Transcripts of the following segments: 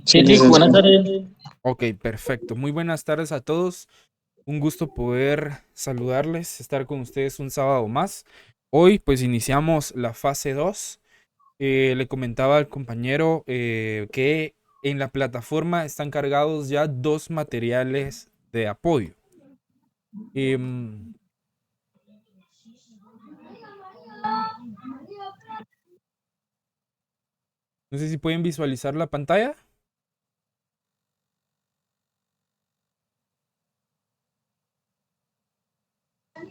Sí, sí, buenas tardes. Ok, perfecto. Muy buenas tardes a todos. Un gusto poder saludarles, estar con ustedes un sábado más. Hoy pues iniciamos la fase 2. Le comentaba al compañero que en la plataforma están cargados ya dos materiales de apoyo. Em, no sé si pueden visualizar la pantalla.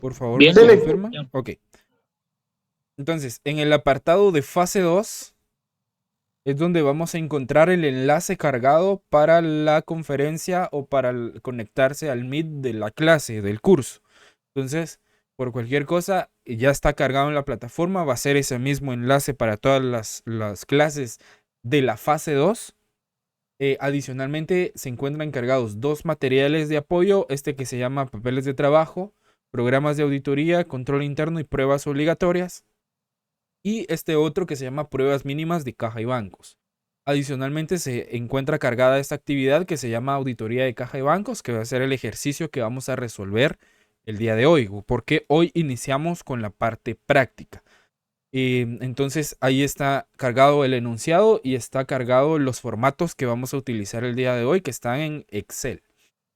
Por favor, me Bien, confirman. Ok. Entonces, en el apartado de fase 2 es donde vamos a encontrar el enlace cargado para la conferencia o para conectarse al Meet de la clase, del curso. Entonces, por cualquier cosa, ya está cargado en la plataforma, va a ser ese mismo enlace para todas las clases de la fase 2. Adicionalmente, se encuentran cargados dos materiales de apoyo, este que se llama papeles de trabajo, programas de auditoría, control interno y pruebas obligatorias, y este otro que se llama pruebas mínimas de caja y bancos. Adicionalmente se encuentra cargada esta actividad que se llama auditoría de caja y bancos, que va a ser el ejercicio que vamos a resolver el día de hoy, porque hoy iniciamos con la parte práctica. Entonces ahí está cargado el enunciado y está cargado los formatos que vamos a utilizar el día de hoy, que están en Excel.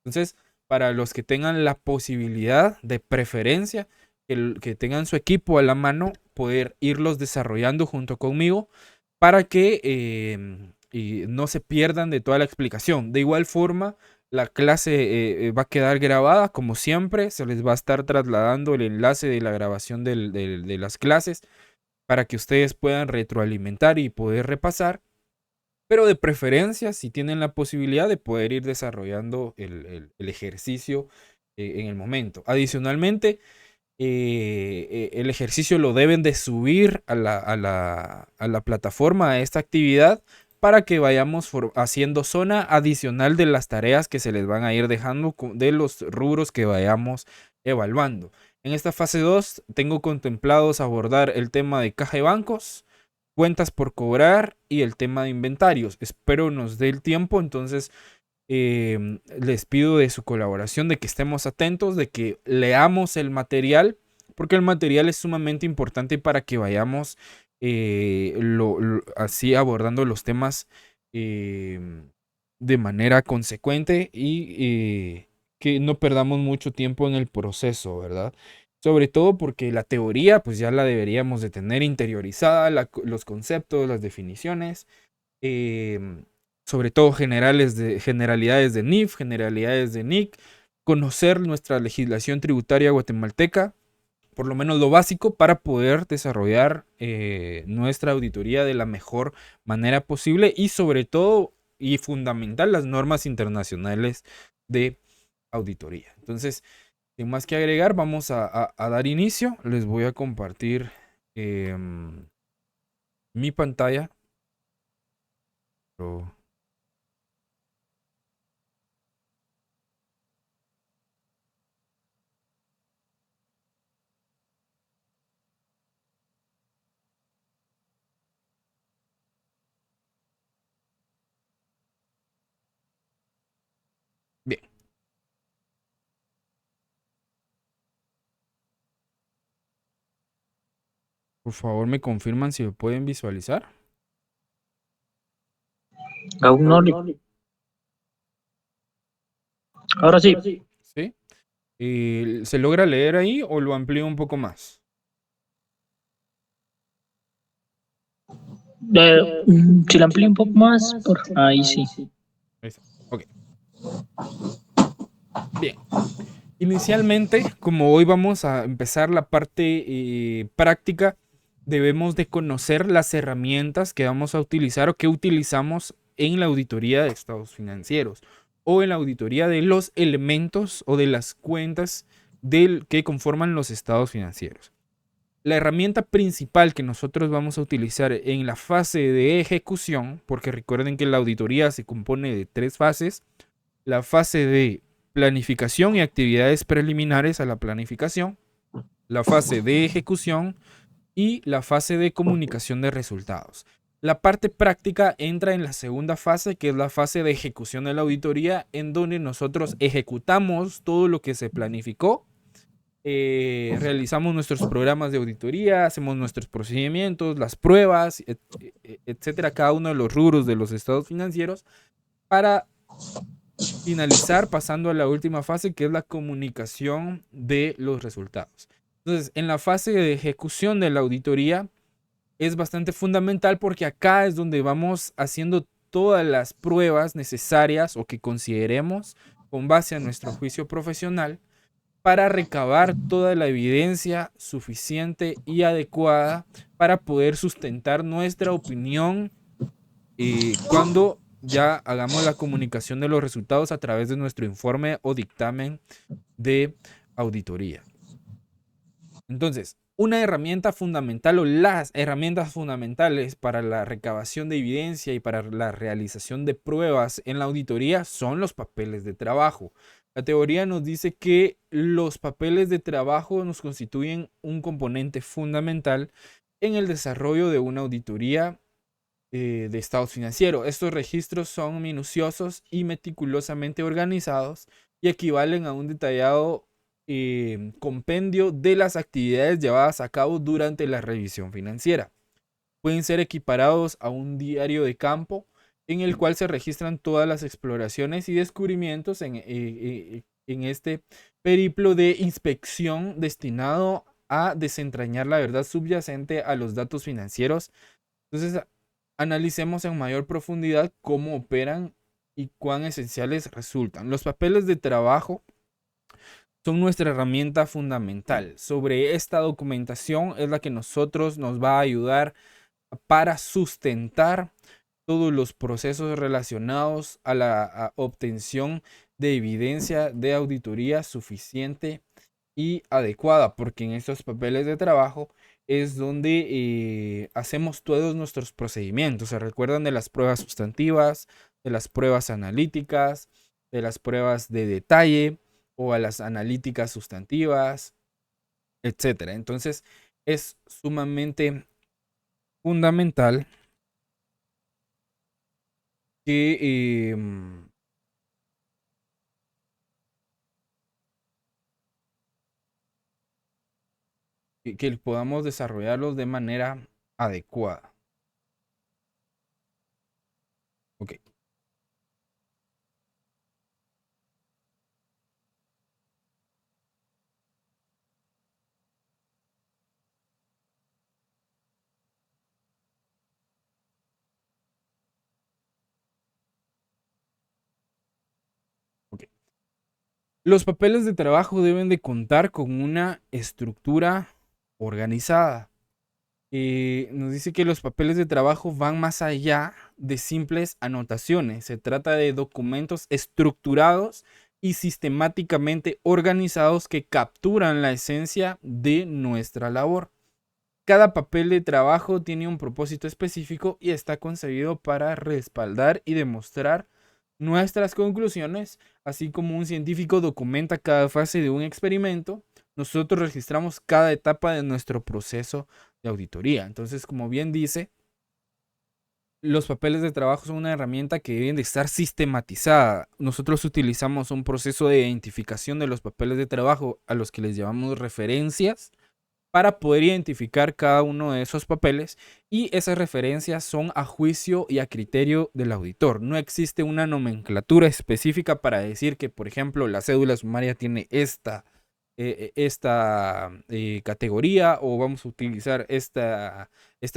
Entonces, para los que tengan la posibilidad de preferencia, que tengan su equipo a la mano, poder irlos desarrollando junto conmigo para que y no se pierdan de toda la explicación. De igual forma, la clase va a quedar grabada como siempre. Se les va a estar trasladando el enlace de la grabación de las clases para que ustedes puedan retroalimentar y poder repasar. Pero de preferencia, si tienen la posibilidad de poder ir desarrollando el ejercicio en el momento. Adicionalmente, el ejercicio lo deben de subir a la plataforma, a esta actividad, para que vayamos haciendo zona adicional de las tareas que se les van a ir dejando de los rubros que vayamos evaluando. En esta fase 2 tengo contemplados abordar el tema de caja de bancos, cuentas por cobrar y el tema de inventarios. Espero nos dé el tiempo, entonces les pido de su colaboración, de que estemos atentos, de que leamos el material, porque el material es sumamente importante para que vayamos así abordando los temas de manera consecuente y que no perdamos mucho tiempo en el proceso, ¿verdad? Sobre todo porque la teoría pues ya la deberíamos de tener interiorizada, los conceptos, las definiciones, eh, sobre todo generalidades de NIF, generalidades de NIC, conocer nuestra legislación tributaria guatemalteca, por lo menos lo básico, para poder desarrollar nuestra auditoría de la mejor manera posible y sobre todo y fundamental las normas internacionales de auditoría. Entonces, sin más que agregar, vamos a dar inicio. Les voy a compartir mi pantalla. Pero bien, por favor me confirman si lo pueden visualizar. aún no. Ahora sí. ¿Sí? ¿Se logra leer ahí o lo amplío un poco más? Si la amplío un poco más, por ahí sí. Ahí está. Ok, bien. Inicialmente, como hoy vamos a empezar la parte práctica, debemos de conocer las herramientas que vamos a utilizar o que utilizamos en la auditoría de estados financieros o en la auditoría de los elementos o de las cuentas que conforman los estados financieros. La herramienta principal que nosotros vamos a utilizar en la fase de ejecución, porque recuerden que la auditoría se compone de tres fases: la fase de planificación y actividades preliminares a la planificación, la fase de ejecución y la fase de comunicación de resultados. La parte práctica entra en la segunda fase, que es la fase de ejecución de la auditoría, en donde nosotros ejecutamos todo lo que se planificó, realizamos nuestros programas de auditoría, hacemos nuestros procedimientos, las pruebas, etcétera, cada uno de los rubros de los estados financieros, para finalizar pasando a la última fase, que es la comunicación de los resultados. Entonces, en la fase de ejecución de la auditoría es bastante fundamental, porque acá es donde vamos haciendo todas las pruebas necesarias o que consideremos con base a nuestro juicio profesional para recabar toda la evidencia suficiente y adecuada para poder sustentar nuestra opinión cuando ya hagamos la comunicación de los resultados a través de nuestro informe o dictamen de auditoría. Entonces, una herramienta fundamental o las herramientas fundamentales para la recabación de evidencia y para la realización de pruebas en la auditoría son los papeles de trabajo. La teoría nos dice que los papeles de trabajo nos constituyen un componente fundamental en el desarrollo de una auditoría de estados financieros. Estos registros son minuciosos y meticulosamente organizados y equivalen a un detallado compendio de las actividades llevadas a cabo durante la revisión financiera. Pueden ser equiparados a un diario de campo en el cual se registran todas las exploraciones y descubrimientos en este periplo de inspección destinado a desentrañar la verdad subyacente a los datos financieros. Entonces, analicemos en mayor profundidad cómo operan y cuán esenciales resultan. Los papeles de trabajo son nuestra herramienta fundamental. Sobre esta documentación es la que nos va a ayudar para sustentar todos los procesos relacionados a la obtención de evidencia de auditoría suficiente y adecuada, porque en estos papeles de trabajo es donde hacemos todos nuestros procedimientos. Se recuerdan de las pruebas sustantivas, de las pruebas analíticas, de las pruebas de detalle o a las analíticas sustantivas, etcétera. Entonces es sumamente fundamental que que podamos desarrollarlos de manera adecuada. Ok. Ok. Los papeles de trabajo deben de contar con una estructura organizada. Nos dice que los papeles de trabajo van más allá de simples anotaciones. Se trata de documentos estructurados y sistemáticamente organizados que capturan la esencia de nuestra labor. Cada papel de trabajo tiene un propósito específico y está concebido para respaldar y demostrar nuestras conclusiones, así como un científico documenta cada fase de un experimento. Nosotros registramos cada etapa de nuestro proceso de auditoría. Entonces, como bien dice, los papeles de trabajo son una herramienta que deben de estar sistematizada. Nosotros utilizamos un proceso de identificación de los papeles de trabajo a los que les llamamos referencias para poder identificar cada uno de esos papeles, y esas referencias son a juicio y a criterio del auditor. No existe una nomenclatura específica para decir que, por ejemplo, la cédula sumaria tiene esta categoría, o vamos a utilizar esta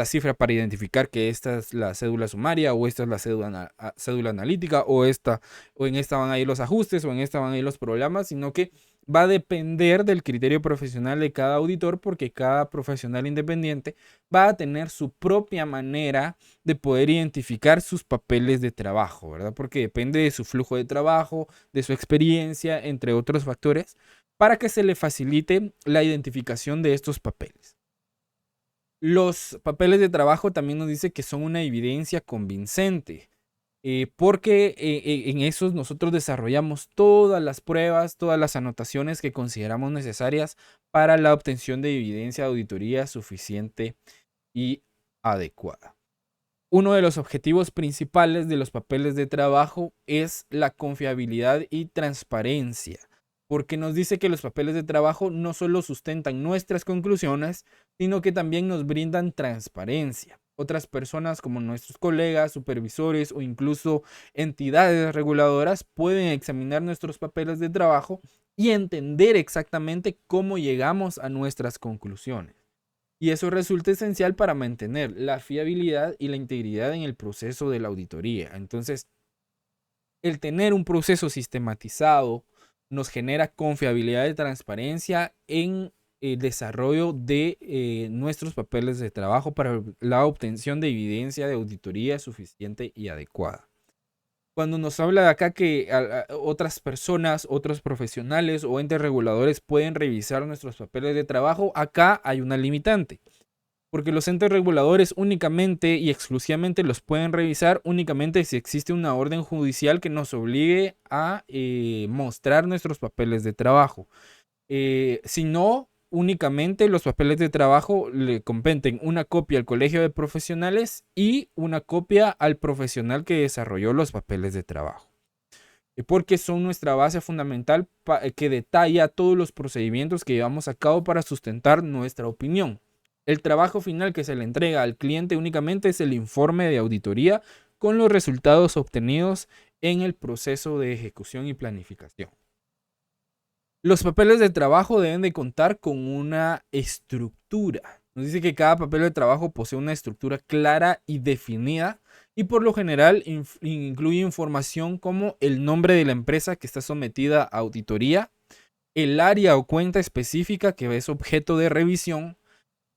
cifra para identificar que esta es la cédula sumaria, o esta es la cédula analítica, o en esta van a ir los ajustes, o en esta van a ir los problemas, sino que va a depender del criterio profesional de cada auditor, porque cada profesional independiente va a tener su propia manera de poder identificar sus papeles de trabajo, ¿verdad? Porque depende de su flujo de trabajo, de su experiencia, entre otros factores, para que se le facilite la identificación de estos papeles. Los papeles de trabajo también nos dice que son una evidencia convincente, porque en esos nosotros desarrollamos todas las pruebas, todas las anotaciones que consideramos necesarias para la obtención de evidencia de auditoría suficiente y adecuada. uno de los objetivos principales de los papeles de trabajo es la confiabilidad y transparencia, porque nos dice que los papeles de trabajo no solo sustentan nuestras conclusiones, sino que también nos brindan transparencia. Otras personas como nuestros colegas, supervisores o incluso entidades reguladoras pueden examinar nuestros papeles de trabajo y entender exactamente cómo llegamos a nuestras conclusiones. Y eso resulta esencial para mantener la fiabilidad y la integridad en el proceso de la auditoría. Entonces, el tener un proceso sistematizado nos genera confiabilidad y transparencia en el desarrollo de nuestros papeles de trabajo para la obtención de evidencia de auditoría suficiente y adecuada. Cuando nos habla de acá que otras personas, otros profesionales o entes reguladores pueden revisar nuestros papeles de trabajo, acá hay una limitante. Porque los entes reguladores únicamente y exclusivamente los pueden revisar únicamente si existe una orden judicial que nos obligue a mostrar nuestros papeles de trabajo. Si no, únicamente los papeles de trabajo le competen una copia al colegio de profesionales y una copia al profesional que desarrolló los papeles de trabajo. Porque son nuestra base fundamental que detalla todos los procedimientos que llevamos a cabo para sustentar nuestra opinión. El trabajo final que se le entrega al cliente únicamente es el informe de auditoría con los resultados obtenidos en el proceso de ejecución y planificación. Los papeles de trabajo deben de contar con una estructura. Nos dice que cada papel de trabajo posee una estructura clara y definida y por lo general incluye información como el nombre de la empresa que está sometida a auditoría, el área o cuenta específica que es objeto de revisión,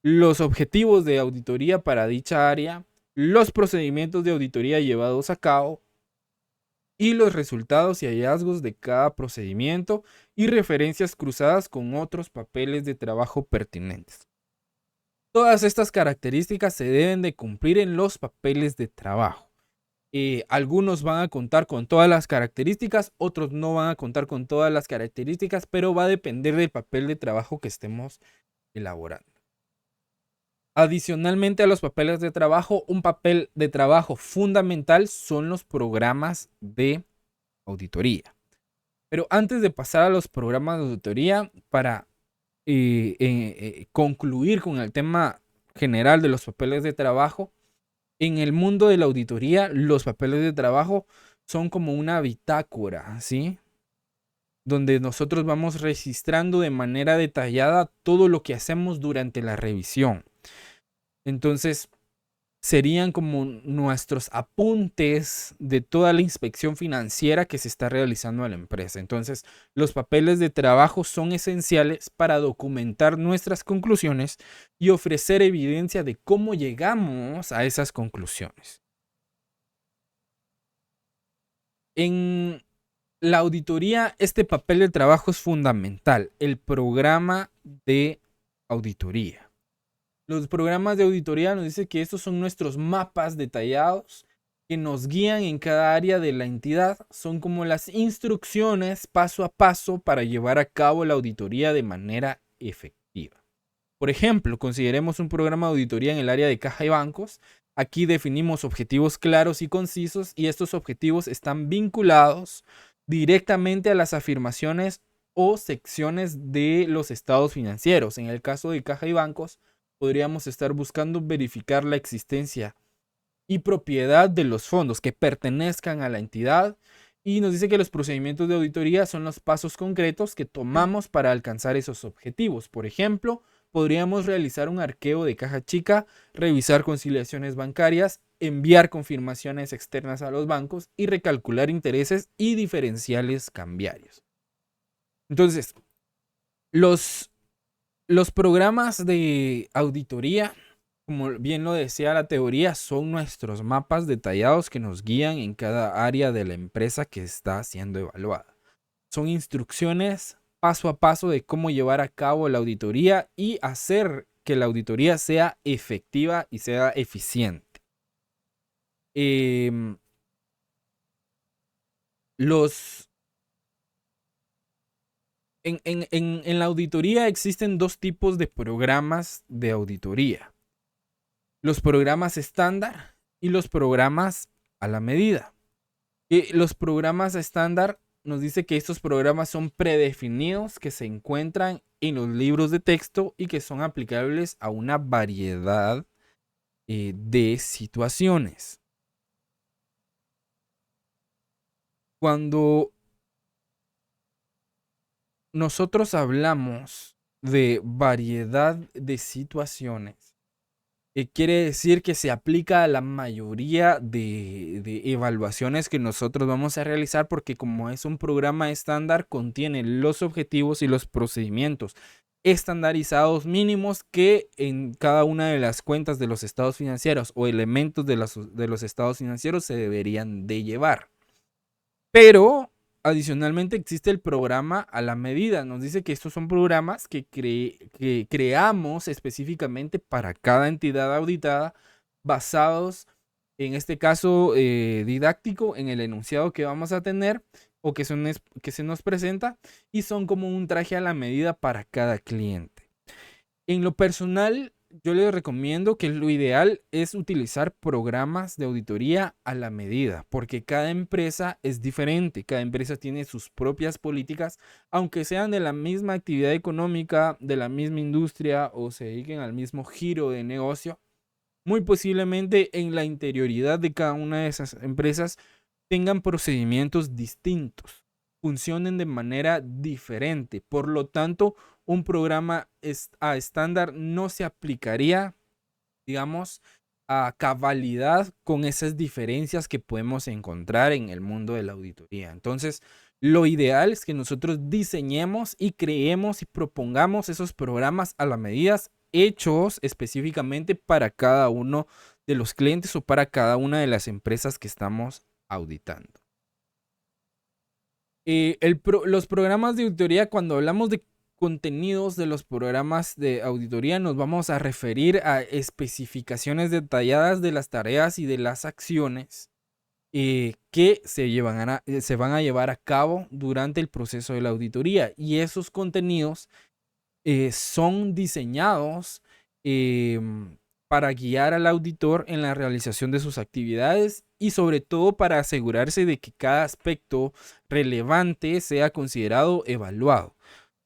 los objetivos de auditoría para dicha área, los procedimientos de auditoría llevados a cabo y los resultados y hallazgos de cada procedimiento y referencias cruzadas con otros papeles de trabajo pertinentes. Todas estas características se deben de cumplir en los papeles de trabajo. Algunos van a contar con todas las características, otros no van a contar con todas las características, pero va a depender del papel de trabajo que estemos elaborando. Adicionalmente a los papeles de trabajo, un papel de trabajo fundamental son los programas de auditoría. Pero antes de pasar a los programas de auditoría, para concluir con el tema general de los papeles de trabajo, en el mundo de la auditoría, los papeles de trabajo son como una bitácora, ¿sí? Donde nosotros vamos registrando de manera detallada todo lo que hacemos durante la revisión. Entonces, serían como nuestros apuntes de toda la inspección financiera que se está realizando a la empresa. Entonces, los papeles de trabajo son esenciales para documentar nuestras conclusiones y ofrecer evidencia de cómo llegamos a esas conclusiones. En la auditoría, este papel de trabajo es fundamental, el programa de auditoría. Los programas de auditoría nos dicen que estos son nuestros mapas detallados que nos guían en cada área de la entidad. Son como las instrucciones paso a paso para llevar a cabo la auditoría de manera efectiva. Por ejemplo, consideremos un programa de auditoría en el área de caja y bancos. Aquí definimos objetivos claros y concisos y estos objetivos están vinculados directamente a las afirmaciones o secciones de los estados financieros. En el caso de caja y bancos, podríamos estar buscando verificar la existencia y propiedad de los fondos que pertenezcan a la entidad y nos dice que los procedimientos de auditoría son los pasos concretos que tomamos para alcanzar esos objetivos. Por ejemplo, podríamos realizar un arqueo de caja chica, revisar conciliaciones bancarias, enviar confirmaciones externas a los bancos y recalcular intereses y diferenciales cambiarios. Entonces, los programas de auditoría, como bien lo decía la teoría, son nuestros mapas detallados que nos guían en cada área de la empresa que está siendo evaluada. Son instrucciones paso a paso de cómo llevar a cabo la auditoría y hacer que la auditoría sea efectiva y sea eficiente. En la auditoría existen dos tipos de programas de auditoría. Los programas estándar y los programas a la medida. Y los programas estándar nos dice que estos programas son predefinidos, que se encuentran en los libros de texto y que son aplicables a una variedad de situaciones. Cuando nosotros hablamos de variedad de situaciones, quiere decir que se aplica a la mayoría de evaluaciones que nosotros vamos a realizar, porque como es un programa estándar, contiene los objetivos y los procedimientos estandarizados mínimos que en cada una de las cuentas de los estados financieros o elementos de los estados financieros se deberían de llevar. Pero adicionalmente existe el programa a la medida. Nos dice que estos son programas que creamos específicamente para cada entidad auditada, basados en este caso didáctico, en el enunciado que vamos a tener o que se nos presenta, y son como un traje a la medida para cada cliente. En lo personal, yo les recomiendo que lo ideal es utilizar programas de auditoría a la medida, porque cada empresa es diferente, cada empresa tiene sus propias políticas, aunque sean de la misma actividad económica, de la misma industria o se dediquen al mismo giro de negocio. Muy posiblemente en la interioridad de cada una de esas empresas tengan procedimientos distintos, funcionen de manera diferente. Por lo tanto, un programa a estándar no se aplicaría, digamos, a cabalidad con esas diferencias que podemos encontrar en el mundo de la auditoría. Entonces, lo ideal es que nosotros diseñemos y creemos y propongamos esos programas a la medida, hechos específicamente para cada uno de los clientes o para cada una de las empresas que estamos auditando. Los programas de auditoría, cuando hablamos de contenidos de los programas de auditoría, nos vamos a referir a especificaciones detalladas de las tareas y de las acciones que se van a llevar a cabo durante el proceso de la auditoría. Y esos contenidos son diseñados para guiar al auditor en la realización de sus actividades y sobre todo para asegurarse de que cada aspecto relevante sea considerado evaluado.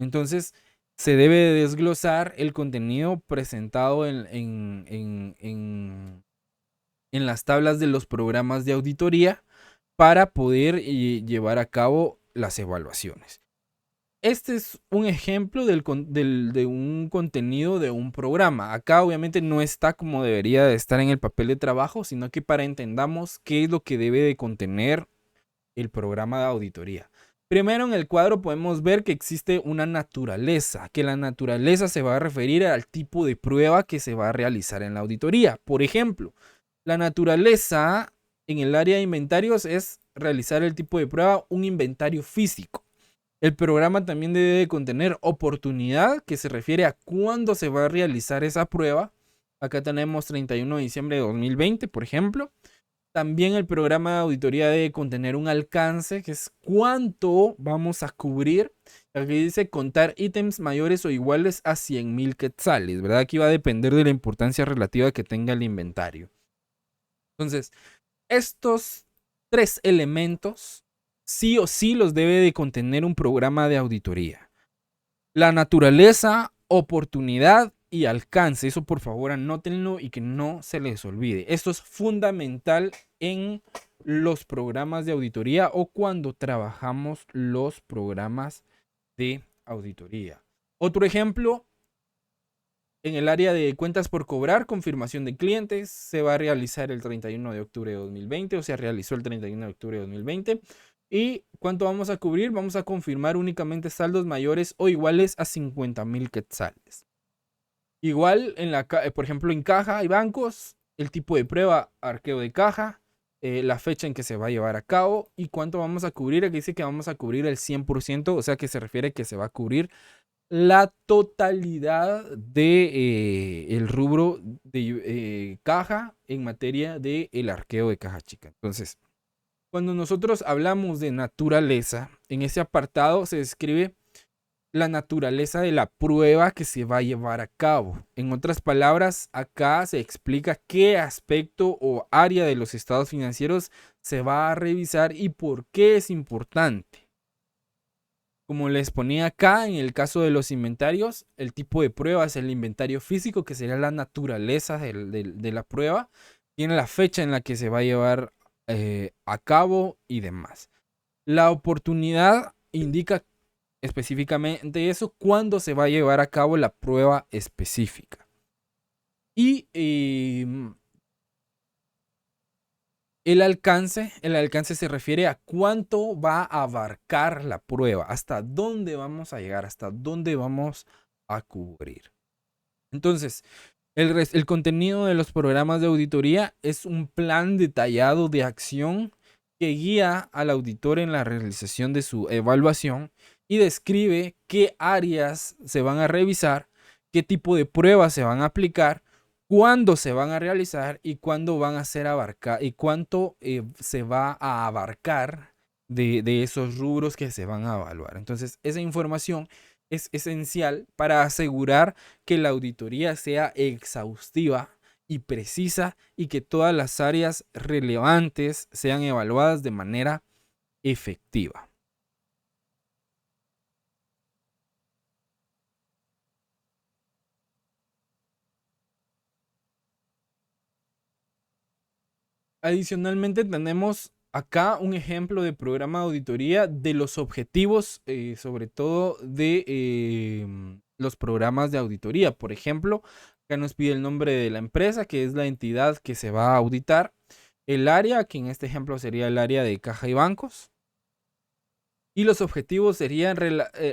Entonces, se debe desglosar el contenido presentado en las tablas de los programas de auditoría para poder llevar a cabo las evaluaciones. Este es un ejemplo de un contenido de un programa. Acá obviamente no está como debería de estar en el papel de trabajo, sino que para entendamos qué es lo que debe de contener el programa de auditoría. Primero, en el cuadro podemos ver que existe una naturaleza, que la naturaleza se va a referir al tipo de prueba que se va a realizar en la auditoría. Por ejemplo, la naturaleza en el área de inventarios es realizar el tipo de prueba, un inventario físico. El programa también debe de contener oportunidad, que se refiere a cuándo se va a realizar esa prueba. Acá tenemos 31 de diciembre de 2020, por ejemplo. También el programa de auditoría debe contener un alcance, que es cuánto vamos a cubrir. Aquí dice contar ítems mayores o iguales a 100,000 quetzales, ¿verdad? Aquí va a depender de la importancia relativa que tenga el inventario. Entonces, estos tres elementos sí o sí los debe de contener un programa de auditoría. La naturaleza, oportunidad y alcance. Eso por favor anótenlo y que no se les olvide. Esto es fundamental en los programas de auditoría o cuando trabajamos los programas de auditoría. Otro ejemplo, en el área de cuentas por cobrar, confirmación de clientes, se va a realizar el 31 de octubre de 2020 o se realizó el 31 de octubre de 2020. ¿Y cuánto vamos a cubrir? Vamos a confirmar únicamente saldos mayores o iguales a 50,000 quetzales. Igual, por ejemplo, en caja y bancos, el tipo de prueba, arqueo de caja, la fecha en que se va a llevar a cabo y cuánto vamos a cubrir. Aquí dice que vamos a cubrir el 100%, o sea que se refiere que se va a cubrir la totalidad de el rubro de caja en materia de el arqueo de caja chica. Entonces, cuando nosotros hablamos de naturaleza, en ese apartado se describe la naturaleza de la prueba que se va a llevar a cabo. En otras palabras, acá se explica qué aspecto o área de los estados financieros se va a revisar y por qué es importante. Como les ponía acá, en el caso de los inventarios, el tipo de prueba es el inventario físico, que sería la naturaleza de la prueba, tiene la fecha en la que se va a llevar a cabo y demás. La oportunidad indica específicamente eso, cuándo se va a llevar a cabo la prueba específica. Y el alcance se refiere a cuánto va a abarcar la prueba, hasta dónde vamos a llegar, hasta dónde vamos a cubrir. Entonces, el contenido de los programas de auditoría es un plan detallado de acción que guía al auditor en la realización de su evaluación y describe qué áreas se van a revisar, qué tipo de pruebas se van a aplicar, cuándo se van a realizar y cuándo van a ser abarcar y cuánto se va a abarcar de esos rubros que se van a evaluar. Entonces, esa información es esencial para asegurar que la auditoría sea exhaustiva y precisa y que todas las áreas relevantes sean evaluadas de manera efectiva. Adicionalmente, tenemos acá un ejemplo de programa de auditoría de los objetivos, sobre todo de los programas de auditoría. Por ejemplo, acá nos pide el nombre de la empresa, que es la entidad que se va a auditar, el área, que en este ejemplo sería el área de caja y bancos, y los objetivos serían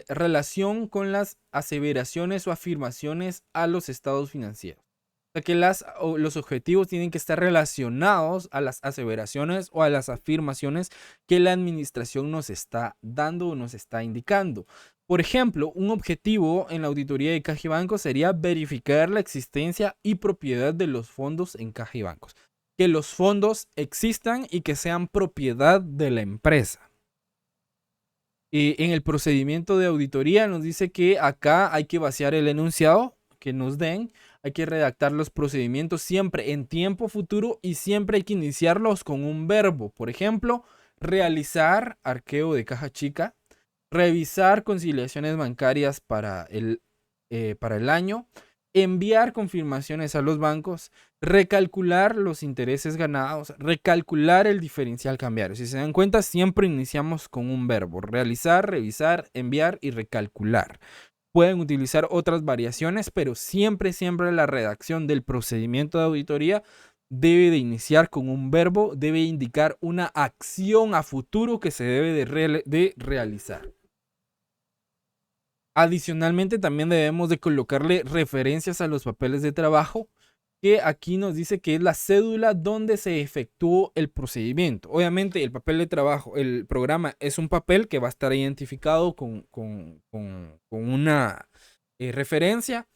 relación con las aseveraciones o afirmaciones a los estados financieros. O sea que los objetivos tienen que estar relacionados a las aseveraciones o a las afirmaciones que la administración nos está dando o nos está indicando. Por ejemplo, un objetivo en la auditoría de caja y bancos sería verificar la existencia y propiedad de los fondos en caja y bancos. Que los fondos existan y que sean propiedad de la empresa. En el procedimiento de auditoría nos dice que acá hay que vaciar el enunciado que nos den, hay que redactar los procedimientos siempre en tiempo futuro y siempre hay que iniciarlos con un verbo. Por ejemplo, realizar arqueo de caja chica, revisar conciliaciones bancarias para el año, enviar confirmaciones a los bancos, recalcular los intereses ganados, recalcular el diferencial cambiario. Si se dan cuenta, siempre iniciamos con un verbo: realizar, revisar, enviar y recalcular. Pueden utilizar otras variaciones, pero siempre la redacción del procedimiento de auditoría debe de iniciar con un verbo, debe indicar una acción a futuro que se debe de realizar. Adicionalmente, también debemos de colocarle referencias a los papeles de trabajo, que aquí nos dice que es la cédula donde se efectuó el procedimiento. Obviamente, el papel de trabajo, el programa es un papel que va a estar identificado con una referencia,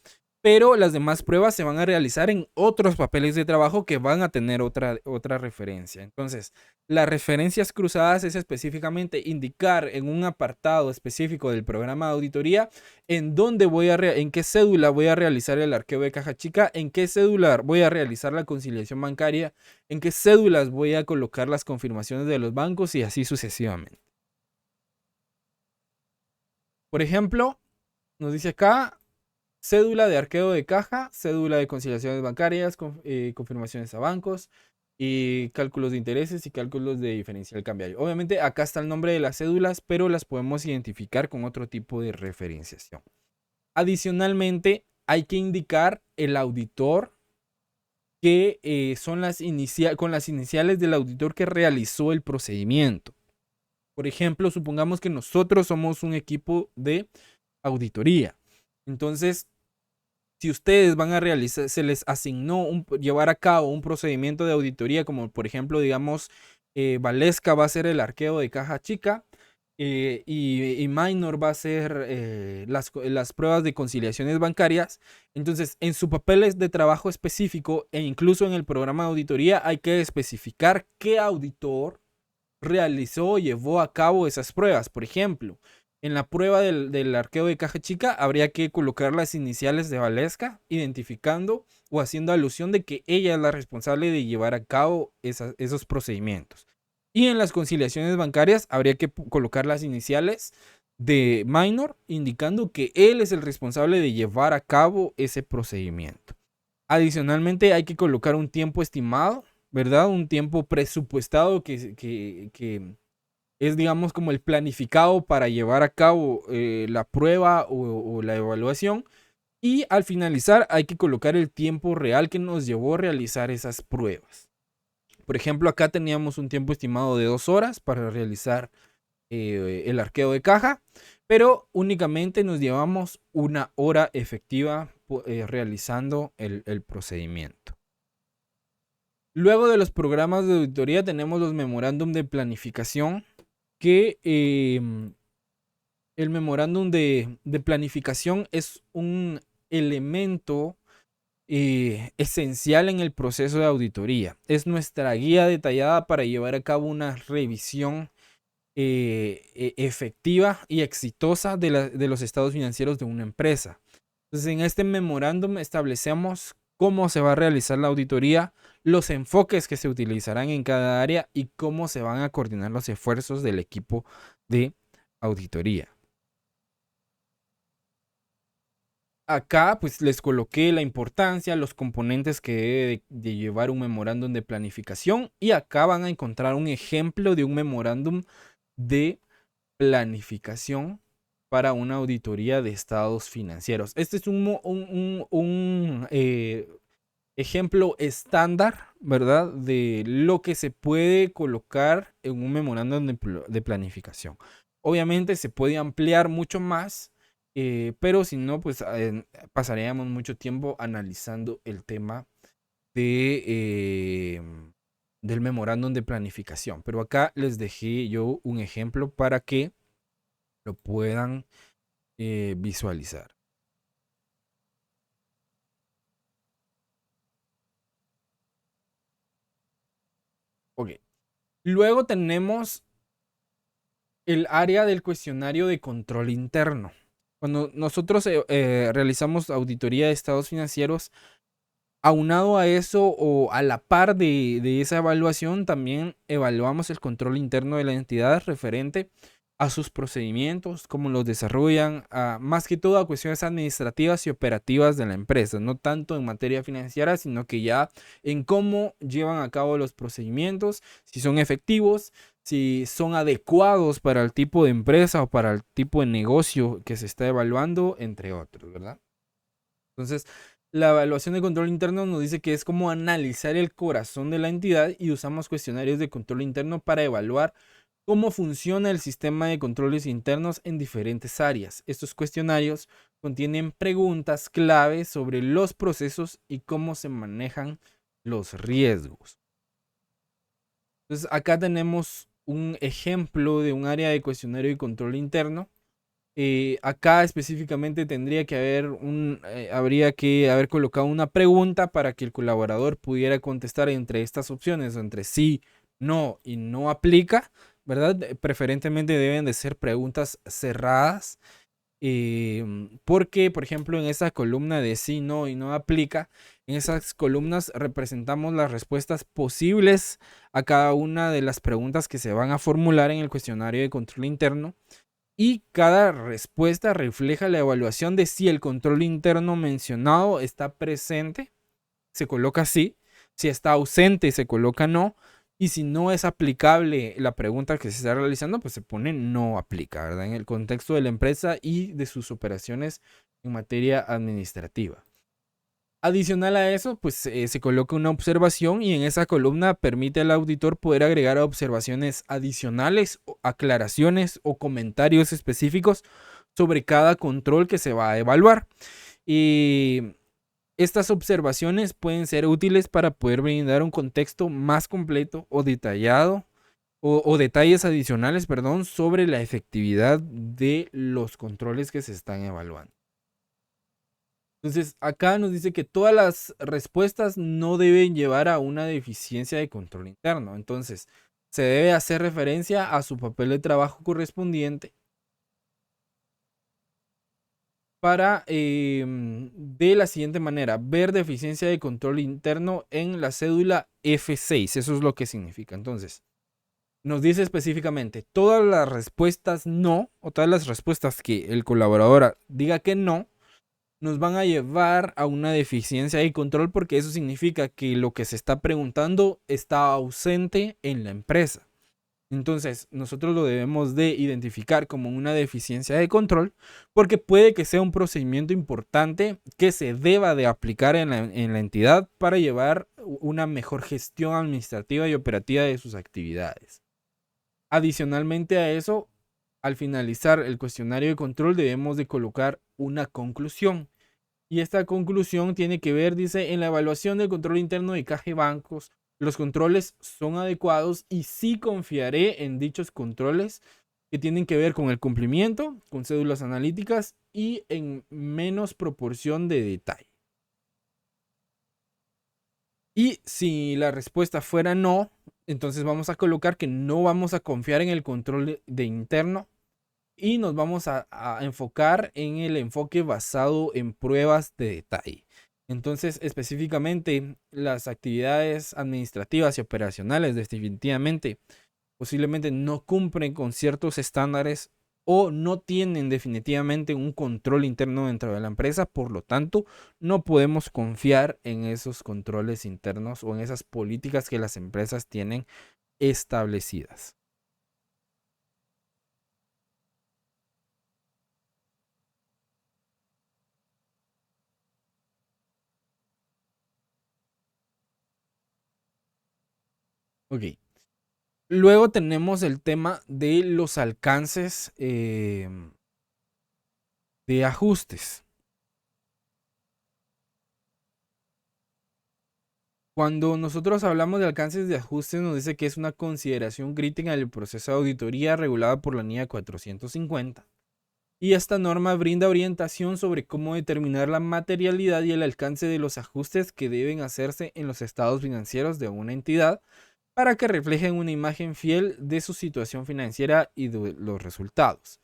pero las demás pruebas se van a realizar en otros papeles de trabajo que van a tener otra referencia. Entonces, las referencias cruzadas es específicamente indicar en un apartado específico del programa de auditoría en qué cédula voy a realizar el arqueo de caja chica, en qué cédula voy a realizar la conciliación bancaria, en qué cédulas voy a colocar las confirmaciones de los bancos y así sucesivamente. Por ejemplo, nos dice acá: cédula de arqueo de caja, cédula de conciliaciones bancarias, confirmaciones a bancos y cálculos de intereses y cálculos de diferencial cambiario. Obviamente acá está el nombre de las cédulas, pero las podemos identificar con otro tipo de referenciación. Adicionalmente, hay que indicar el auditor que son con las iniciales del auditor que realizó el procedimiento. Por ejemplo, supongamos que nosotros somos un equipo de auditoría. Entonces, si ustedes van a realizar, se les asignó llevar a cabo un procedimiento de auditoría, como por ejemplo, digamos, Valesca va a hacer el arqueo de caja chica y Minor va a hacer las pruebas de conciliaciones bancarias. Entonces, en su papel de trabajo específico e incluso en el programa de auditoría hay que especificar qué auditor realizó o llevó a cabo esas pruebas. Por ejemplo, En la prueba del arqueo de caja chica habría que colocar las iniciales de Valesca, identificando o haciendo alusión de que ella es la responsable de llevar a cabo esos procedimientos. Y en las conciliaciones bancarias habría que colocar las iniciales de Minor, indicando que él es el responsable de llevar a cabo ese procedimiento. Adicionalmente hay que colocar un tiempo estimado, ¿verdad? Un tiempo presupuestado que es, digamos, como el planificado para llevar a cabo la prueba o la evaluación. Y al finalizar hay que colocar el tiempo real que nos llevó a realizar esas pruebas. Por ejemplo, acá teníamos un tiempo estimado de 2 horas para realizar el arqueo de caja, pero únicamente nos llevamos 1 hora efectiva realizando el procedimiento. Luego de los programas de auditoría tenemos los memorándum de planificación, que el memorándum de planificación es un elemento esencial en el proceso de auditoría. Es nuestra guía detallada para llevar a cabo una revisión efectiva y exitosa de los estados financieros de una empresa. Entonces, en este memorándum establecemos cómo se va a realizar la auditoría, los enfoques que se utilizarán en cada área y cómo se van a coordinar los esfuerzos del equipo de auditoría. Acá pues les coloqué la importancia, los componentes que debe de llevar un memorándum de planificación, y acá van a encontrar un ejemplo de un memorándum de planificación para una auditoría de estados financieros. Este es un ejemplo estándar, ¿verdad? De lo que se puede colocar en un memorándum de planificación. Obviamente se puede ampliar mucho más, pero si no, pues pasaríamos mucho tiempo analizando el tema del memorándum de planificación. Pero acá les dejé yo un ejemplo para que lo puedan visualizar. Ok. Luego tenemos el área del cuestionario de control interno. Cuando nosotros realizamos auditoría de estados financieros, aunado a eso o a la par de esa evaluación, también evaluamos el control interno de la entidad referente a sus procedimientos, cómo los desarrollan, más que todo a cuestiones administrativas y operativas de la empresa, no tanto en materia financiera, sino que ya en cómo llevan a cabo los procedimientos, si son efectivos, si son adecuados para el tipo de empresa o para el tipo de negocio que se está evaluando, entre otros, ¿verdad? Entonces, la evaluación de control interno nos dice que es como analizar el corazón de la entidad, y usamos cuestionarios de control interno para evaluar cómo funciona el sistema de controles internos en diferentes áreas. Estos cuestionarios contienen preguntas clave sobre los procesos y cómo se manejan los riesgos. Entonces, acá tenemos un ejemplo de un área de cuestionario de control interno. Acá específicamente habría que haber colocado una pregunta para que el colaborador pudiera contestar entre estas opciones, entre sí, no y no aplica, ¿verdad? Preferentemente deben de ser preguntas cerradas, porque, por ejemplo, en esa columna de sí, no y no aplica, en esas columnas representamos las respuestas posibles a cada una de las preguntas que se van a formular en el cuestionario de control interno. Y cada respuesta refleja la evaluación de si el control interno mencionado está presente, se coloca sí; si está ausente, se coloca no; y si no es aplicable la pregunta que se está realizando, pues se pone no aplica, ¿verdad? En el contexto de la empresa y de sus operaciones en materia administrativa. Adicional a eso, pues se coloca una observación, y en esa columna permite al auditor poder agregar observaciones adicionales, aclaraciones o comentarios específicos sobre cada control que se va a evaluar. Y estas observaciones pueden ser útiles para poder brindar un contexto más completo o detallado, o detalles adicionales, perdón, sobre la efectividad de los controles que se están evaluando. Entonces, acá nos dice que todas las respuestas no deben llevar a una deficiencia de control interno. Entonces, se debe hacer referencia a su papel de trabajo correspondiente, para de la siguiente manera: ver deficiencia de control interno en la cédula F6. Eso es lo que significa. Entonces, nos dice específicamente todas las respuestas no, o todas las respuestas que el colaborador diga que no, nos van a llevar a una deficiencia de control, porque eso significa que lo que se está preguntando está ausente en la empresa. Entonces, nosotros lo debemos de identificar como una deficiencia de control, porque puede que sea un procedimiento importante que se deba de aplicar en la entidad para llevar una mejor gestión administrativa y operativa de sus actividades. Adicionalmente a eso, al finalizar el cuestionario de control debemos de colocar una conclusión. Y esta conclusión tiene que ver, dice: en la evaluación del control interno de Caja y Bancos, los controles son adecuados y sí confiaré en dichos controles que tienen que ver con el cumplimiento, con cédulas analíticas y en menos proporción de detalle. Y si la respuesta fuera no, entonces vamos a colocar que no vamos a confiar en el control de interno y nos vamos a enfocar en el enfoque basado en pruebas de detalle. Entonces, específicamente, las actividades administrativas y operacionales definitivamente posiblemente no cumplen con ciertos estándares o no tienen definitivamente un control interno dentro de la empresa. Por lo tanto, no podemos confiar en esos controles internos o en esas políticas que las empresas tienen establecidas. Ok. Luego tenemos el tema de los alcances de ajustes. Cuando nosotros hablamos de alcances de ajustes, nos dice que es una consideración crítica en el proceso de auditoría regulada por la NIA 450. Y esta norma brinda orientación sobre cómo determinar la materialidad y el alcance de los ajustes que deben hacerse en los estados financieros de una entidad para que reflejen una imagen fiel de su situación financiera y de los resultados.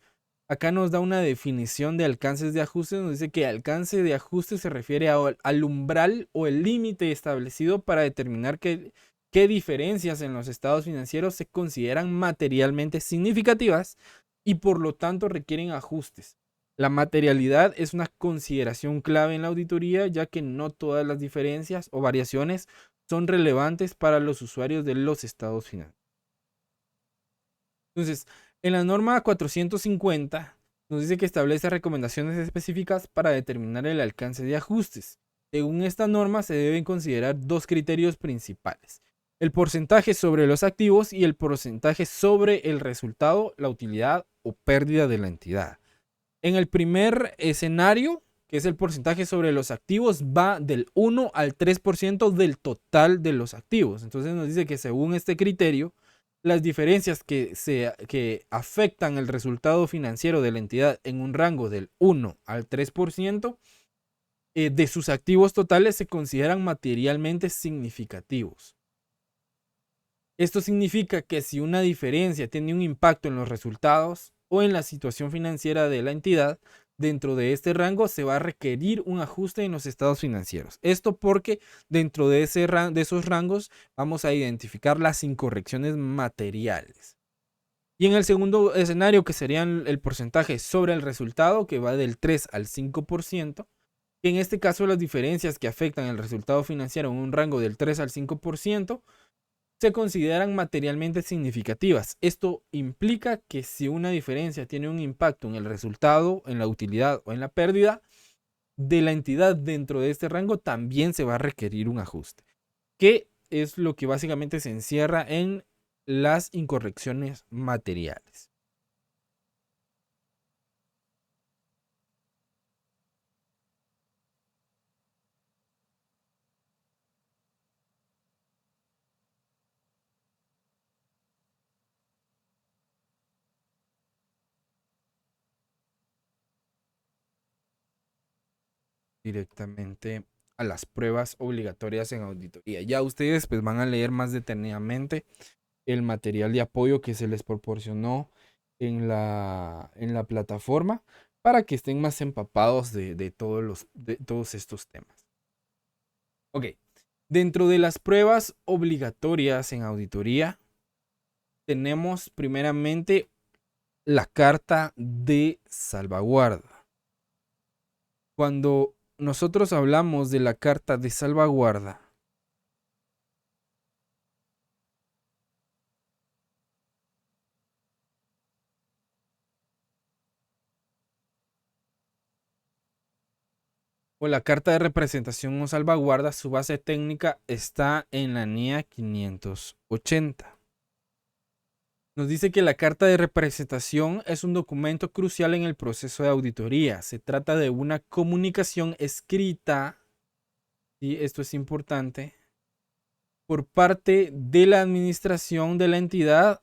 Acá nos da una definición de alcances de ajuste. Nos dice que alcance de ajuste se refiere al umbral o el límite establecido para determinar qué diferencias en los estados financieros se consideran materialmente significativas y por lo tanto requieren ajustes. La materialidad es una consideración clave en la auditoría, ya que no todas las diferencias o variaciones son relevantes para los usuarios de los estados financieros. Entonces, en la norma 450 nos dice que establece recomendaciones específicas para determinar el alcance de ajustes. Según esta norma se deben considerar dos criterios principales: el porcentaje sobre los activos y el porcentaje sobre el resultado, la utilidad o pérdida de la entidad. En el primer escenario, que es el porcentaje sobre los activos, va del 1 al 3% del total de los activos. Entonces nos dice que según este criterio, las diferencias que afectan el resultado financiero de la entidad en un rango del 1 al 3% de sus activos totales se consideran materialmente significativos. Esto significa que si una diferencia tiene un impacto en los resultados o en la situación financiera de la entidad, dentro de este rango se va a requerir un ajuste en los estados financieros. Esto porque dentro de esos rangos vamos a identificar las incorrecciones materiales. Y en el segundo escenario, que serían el porcentaje sobre el resultado, que va del 3 al 5%, que en este caso las diferencias que afectan el resultado financiero en un rango del 3 al 5% se consideran materialmente significativas. Esto implica que si una diferencia tiene un impacto en el resultado, en la utilidad o en la pérdida de la entidad dentro de este rango, también se va a requerir un ajuste, que es lo que básicamente se encierra en las incorrecciones materiales. Directamente a las pruebas obligatorias en auditoría. Ya ustedes pues van a leer más detenidamente el material de apoyo que se les proporcionó en la plataforma para que estén más empapados de todos estos temas. Ok, dentro de las pruebas obligatorias en auditoría, tenemos primeramente la carta de salvaguarda. Cuando nosotros hablamos de la carta de salvaguarda, o la carta de representación o salvaguarda, su base técnica está en la NIA 580. Nos dice que la carta de representación es un documento crucial en el proceso de auditoría. Se trata de una comunicación escrita, y esto es importante, por parte de la administración de la entidad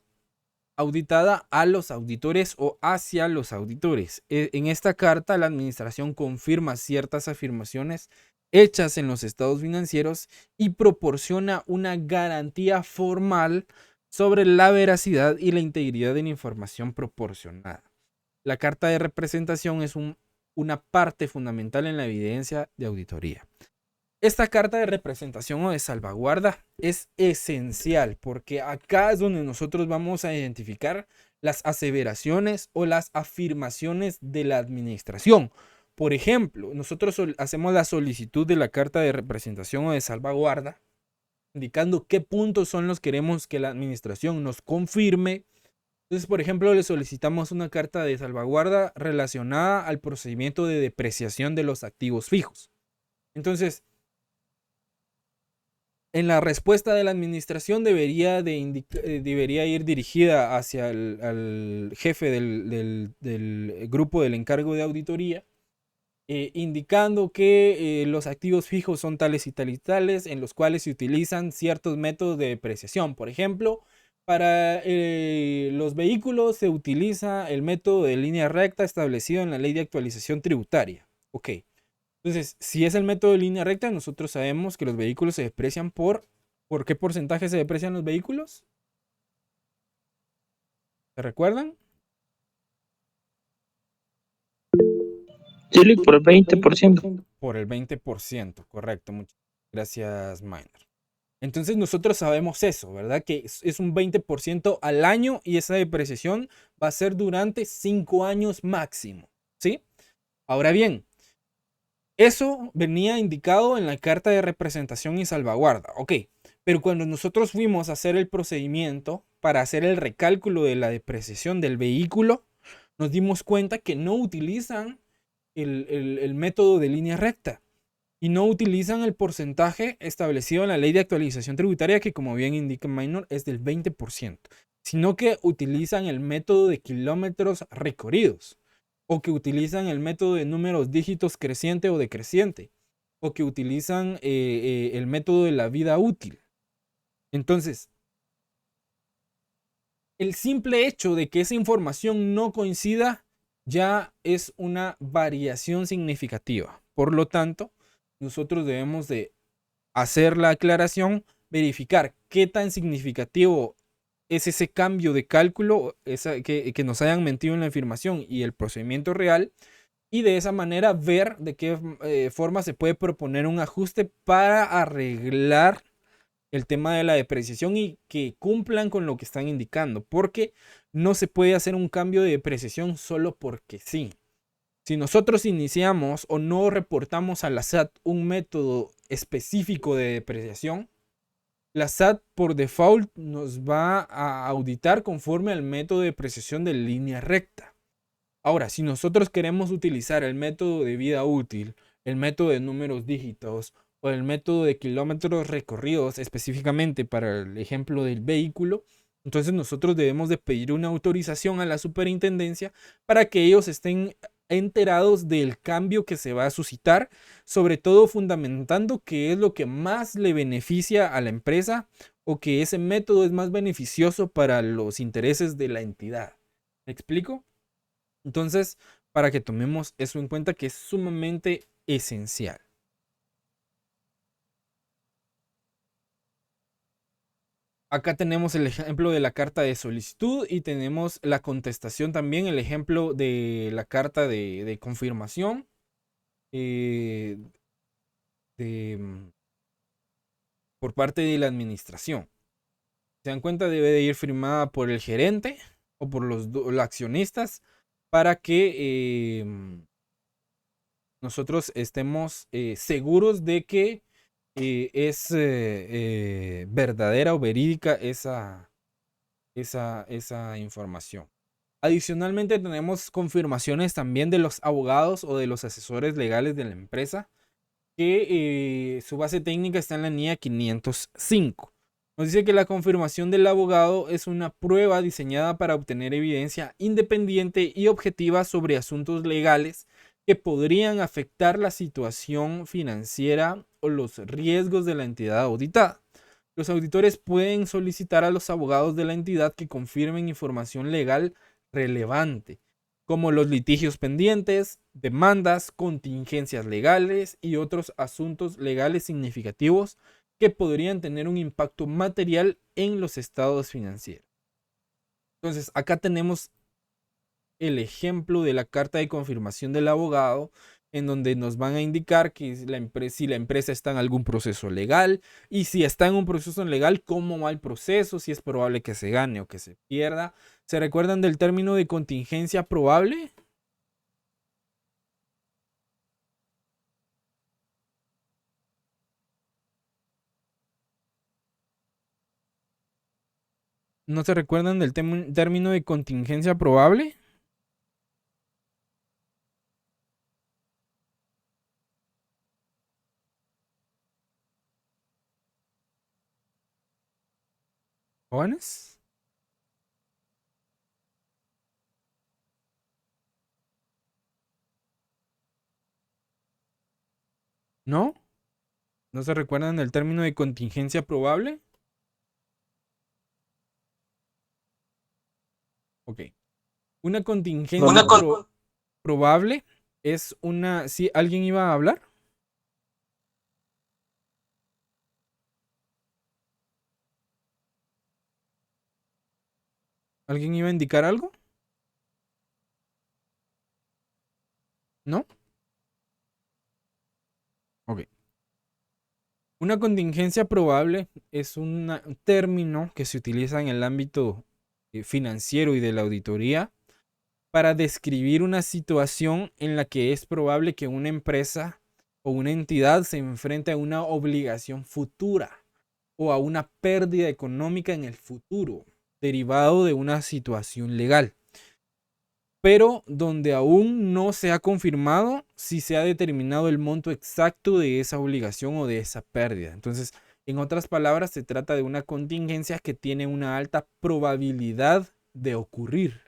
auditada a los auditores o hacia los auditores. En esta carta, la administración confirma ciertas afirmaciones hechas en los estados financieros y proporciona una garantía formal sobre la veracidad y la integridad de la información proporcionada. La carta de representación es una parte fundamental en la evidencia de auditoría. Esta carta de representación o de salvaguarda es esencial porque acá es donde nosotros vamos a identificar las aseveraciones o las afirmaciones de la administración. Por ejemplo, nosotros hacemos la solicitud de la carta de representación o de salvaguarda, indicando qué puntos son los que queremos que la administración nos confirme. Entonces, por ejemplo, le solicitamos una carta de salvaguarda relacionada al procedimiento de depreciación de los activos fijos. Entonces, en la respuesta de la administración debería ir dirigida hacia al jefe del grupo del encargo de auditoría, indicando que los activos fijos son tales y tales y tales, en los cuales se utilizan ciertos métodos de depreciación. Por ejemplo, para los vehículos se utiliza el método de línea recta establecido en la Ley de Actualización Tributaria. Ok. Entonces, si es el método de línea recta, nosotros sabemos que los vehículos se deprecian ¿por qué porcentaje se deprecian los vehículos? ¿Se recuerdan? Sí, por el 20%. Por el 20%, correcto. Muchas gracias, Miner. Entonces nosotros sabemos eso, ¿verdad? Que es un 20% al año y esa depreciación va a ser durante 5 años máximo, ¿sí? Ahora bien, eso venía indicado en la carta de representación y salvaguarda, ok. Pero cuando nosotros fuimos a hacer el procedimiento para hacer el recálculo de la depreciación del vehículo, nos dimos cuenta que no utilizan el método de línea recta y no utilizan el porcentaje establecido en la Ley de Actualización Tributaria, que como bien indica Minor es del 20%, sino que utilizan el método de kilómetros recorridos, o que utilizan el método de números dígitos creciente o decreciente, o que utilizan el método de la vida útil. Entonces, el simple hecho de que esa información no coincida ya es una variación significativa. Por lo tanto, nosotros debemos de hacer la aclaración, verificar qué tan significativo es ese cambio de cálculo, que nos hayan mentido en la afirmación y el procedimiento real, y de esa manera ver de qué forma se puede proponer un ajuste para arreglar el tema de la depreciación y que cumplan con lo que están indicando, porque no se puede hacer un cambio de depreciación solo porque sí. Si nosotros iniciamos o no reportamos a la SAT un método específico de depreciación, la SAT por default nos va a auditar conforme al método de depreciación de línea recta. Ahora, si nosotros queremos utilizar el método de vida útil, el método de números dígitos o el método de kilómetros recorridos específicamente para el ejemplo del vehículo, entonces nosotros debemos de pedir una autorización a la superintendencia para que ellos estén enterados del cambio que se va a suscitar, sobre todo fundamentando qué es lo que más le beneficia a la empresa o que ese método es más beneficioso para los intereses de la entidad. ¿Me explico? Entonces, para que tomemos eso en cuenta, que es sumamente esencial. Acá tenemos el ejemplo de la carta de solicitud y tenemos la contestación también, el ejemplo de la carta de confirmación eh, de, por parte de la administración. Se dan cuenta, debe de ir firmada por el gerente o por los accionistas para que nosotros estemos seguros de que es verdadera o verídica esa información. Adicionalmente tenemos confirmaciones también de los abogados o de los asesores legales de la empresa que su base técnica está en la NIA 505. Nos dice que la confirmación del abogado es una prueba diseñada para obtener evidencia independiente y objetiva sobre asuntos legales que podrían afectar la situación financiera o los riesgos de la entidad auditada. Los auditores pueden solicitar a los abogados de la entidad que confirmen información legal relevante, como los litigios pendientes, demandas, contingencias legales y otros asuntos legales significativos que podrían tener un impacto material en los estados financieros. Entonces, acá tenemos el ejemplo de la carta de confirmación del abogado, en donde nos van a indicar que si la empresa está en algún proceso legal y si está en un proceso legal, cómo va el proceso, si es probable que se gane o que se pierda. ¿Se recuerdan del término de contingencia probable? ¿No se recuerdan del término de contingencia probable? ¿Jóvenes? ¿No? ¿No se recuerdan del término de contingencia probable? Ok. Una contingencia probable es una... ¿Sí? ¿Alguien iba a hablar? ¿Alguien iba a indicar algo? ¿No? Ok. Una contingencia probable es un término que se utiliza en el ámbito financiero y de la auditoría para describir una situación en la que es probable que una empresa o una entidad se enfrente a una obligación futura o a una pérdida económica en el futuro, derivado de una situación legal, pero donde aún no se ha confirmado si se ha determinado el monto exacto de esa obligación o de esa pérdida. Entonces, en otras palabras, se trata de una contingencia que tiene una alta probabilidad de ocurrir,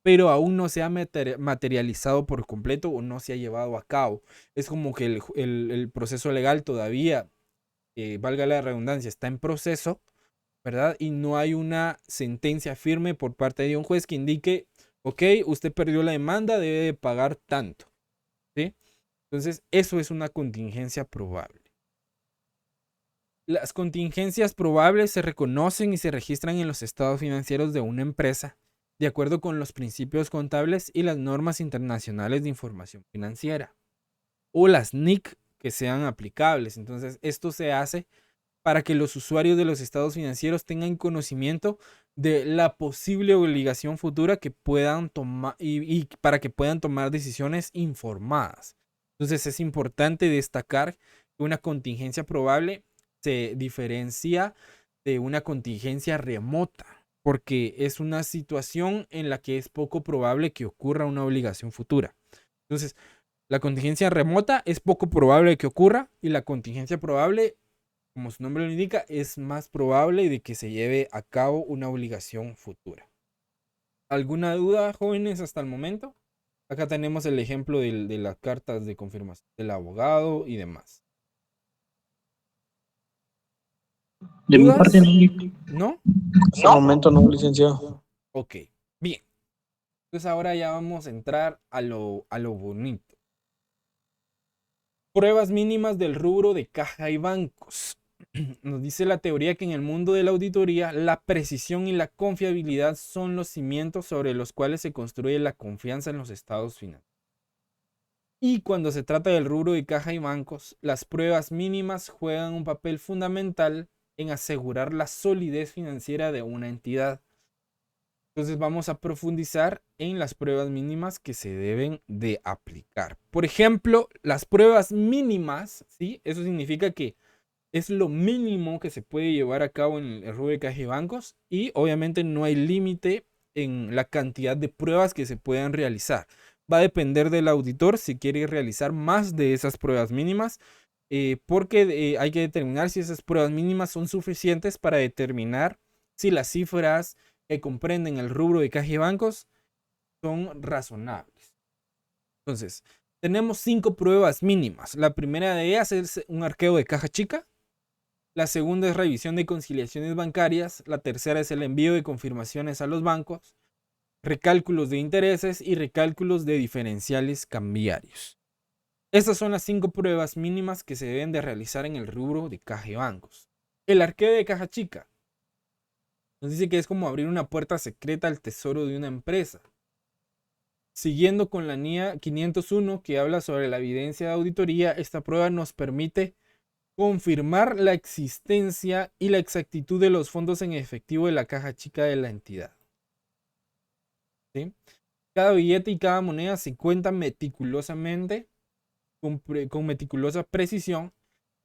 pero aún no se ha materializado por completo o no se ha llevado a cabo. Es como que el proceso legal todavía, valga la redundancia, está en proceso, ¿verdad? Y no hay una sentencia firme por parte de un juez que indique, ok, usted perdió la demanda, debe de pagar tanto, ¿sí? Entonces, eso es una contingencia probable. Las contingencias probables se reconocen y se registran en los estados financieros de una empresa de acuerdo con los principios contables y las normas internacionales de información financiera o las NIC que sean aplicables. Entonces, esto se hace para que los usuarios de los estados financieros tengan conocimiento de la posible obligación futura que puedan tomar y para que puedan tomar decisiones informadas. Entonces es importante destacar que una contingencia probable se diferencia de una contingencia remota, porque es una situación en la que es poco probable que ocurra una obligación futura. Entonces, la contingencia remota es poco probable que ocurra y la contingencia probable, como su nombre lo indica, es más probable de que se lleve a cabo una obligación futura. ¿Alguna duda, jóvenes, hasta el momento? Acá tenemos el ejemplo de las cartas de confirmación del abogado y demás. De mi ¿Dudas? parte, no. ¿No? Hasta el momento no, licenciado. Ok, bien. Entonces ahora ya vamos a entrar a lo bonito. Pruebas mínimas del rubro de caja y bancos. Nos dice la teoría que en el mundo de la auditoría, la precisión y la confiabilidad son los cimientos sobre los cuales se construye la confianza en los estados financieros. Y cuando se trata del rubro de caja y bancos, las pruebas mínimas juegan un papel fundamental en asegurar la solidez financiera de una entidad. Entonces vamos a profundizar en las pruebas mínimas que se deben de aplicar. Por ejemplo, las pruebas mínimas, ¿sí? Eso significa que es lo mínimo que se puede llevar a cabo en el rubro de caja y bancos, y obviamente no hay límite en la cantidad de pruebas que se puedan realizar. Va a depender del auditor si quiere realizar más de esas pruebas mínimas, porque hay que determinar si esas pruebas mínimas son suficientes para determinar si las cifras que comprenden el rubro de caja y bancos son razonables. Entonces, tenemos 5 pruebas mínimas. La primera de ellas es un arqueo de caja chica. La segunda es revisión de conciliaciones bancarias. La tercera es el envío de confirmaciones a los bancos, recálculos de intereses y recálculos de diferenciales cambiarios. Estas son las 5 pruebas mínimas que se deben de realizar en el rubro de caja y bancos. El arqueo de caja chica nos dice que es como abrir una puerta secreta al tesoro de una empresa. Siguiendo con la NIA 501, que habla sobre la evidencia de auditoría, esta prueba nos permite confirmar la existencia y la exactitud de los fondos en efectivo de la caja chica de la entidad. ¿Sí? Cada billete y cada moneda se cuentan meticulosamente, con meticulosa precisión,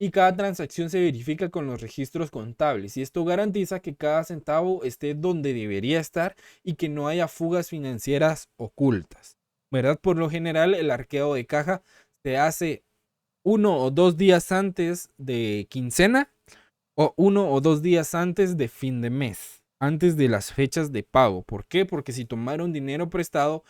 y cada transacción se verifica con los registros contables. Y esto garantiza que cada centavo esté donde debería estar y que no haya fugas financieras ocultas, ¿verdad? Por lo general, el arqueo de caja se hace 1 o 2 días antes de quincena o 1 o 2 días antes de fin de mes, antes de las fechas de pago. ¿Por qué? Porque si tomaron dinero prestado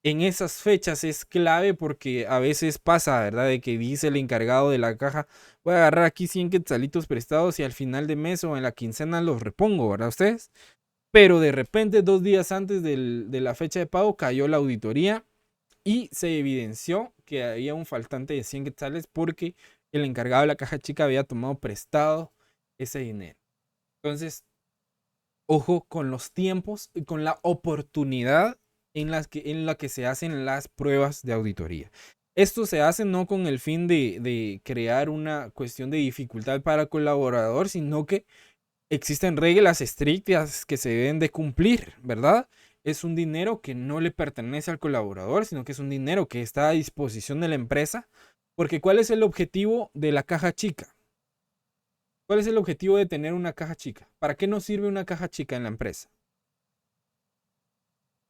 en esas fechas es clave, porque a veces pasa, ¿verdad? De que dice el encargado de la caja, voy a agarrar aquí 100 quetzalitos prestados y al final de mes o en la quincena los repongo, ¿verdad ustedes? Pero de repente 2 días antes de la fecha de pago cayó la auditoría y se evidenció que había un faltante de 100 quetzales porque el encargado de la caja chica había tomado prestado ese dinero. Entonces, ojo con los tiempos y con la oportunidad en la que se hacen las pruebas de auditoría. Esto se hace no con el fin de crear una cuestión de dificultad para el colaborador, sino que existen reglas estrictas que se deben de cumplir, ¿verdad? Es un dinero que no le pertenece al colaborador, sino que es un dinero que está a disposición de la empresa. Porque ¿cuál es el objetivo de la caja chica? ¿Cuál es el objetivo de tener una caja chica? ¿Para qué nos sirve una caja chica en la empresa?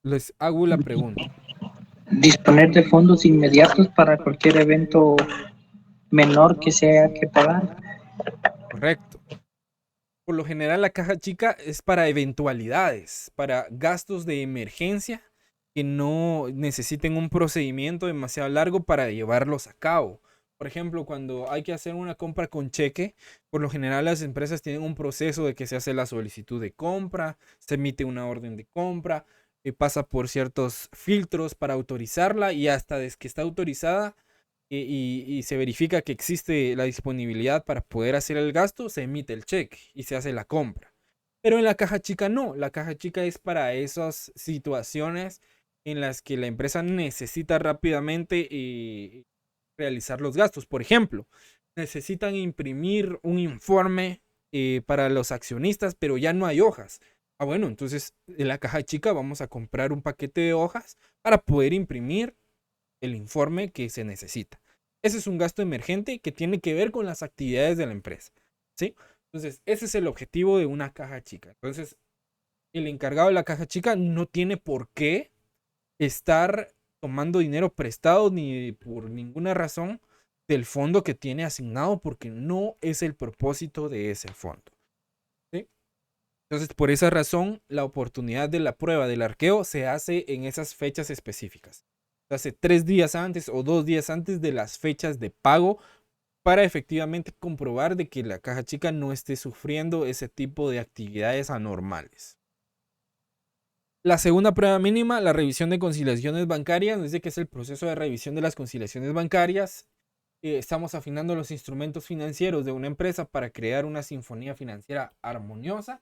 Les hago la pregunta. Disponer de fondos inmediatos para cualquier evento menor que sea que pagar. Correcto. Por lo general la caja chica es para eventualidades, para gastos de emergencia que no necesiten un procedimiento demasiado largo para llevarlos a cabo. Por ejemplo, cuando hay que hacer una compra con cheque, por lo general las empresas tienen un proceso de que se hace la solicitud de compra, se emite una orden de compra, pasa por ciertos filtros para autorizarla, y hasta desde que está autorizada y se verifica que existe la disponibilidad para poder hacer el gasto, se emite el cheque y se hace la compra. Pero en la caja chica no, la caja chica es para esas situaciones en las que la empresa necesita rápidamente realizar los gastos. Por ejemplo, necesitan imprimir un informe para los accionistas, pero ya no hay hojas. Ah, bueno, entonces en la caja chica vamos a comprar un paquete de hojas para poder imprimir el informe que se necesita. Ese es un gasto emergente que tiene que ver con las actividades de la empresa, ¿sí? Entonces, ese es el objetivo de una caja chica. Entonces, el encargado de la caja chica no tiene por qué estar tomando dinero prestado ni por ninguna razón del fondo que tiene asignado, porque no es el propósito de ese fondo, ¿sí? Entonces, por esa razón, la oportunidad de la prueba del arqueo se hace en esas fechas específicas. Se hace 3 días antes o 2 días antes de las fechas de pago, para efectivamente comprobar de que la caja chica no esté sufriendo ese tipo de actividades anormales. La segunda prueba mínima, la revisión de conciliaciones bancarias, nos dice que es el proceso de revisión de las conciliaciones bancarias. Estamos afinando los instrumentos financieros de una empresa para crear una sinfonía financiera armoniosa.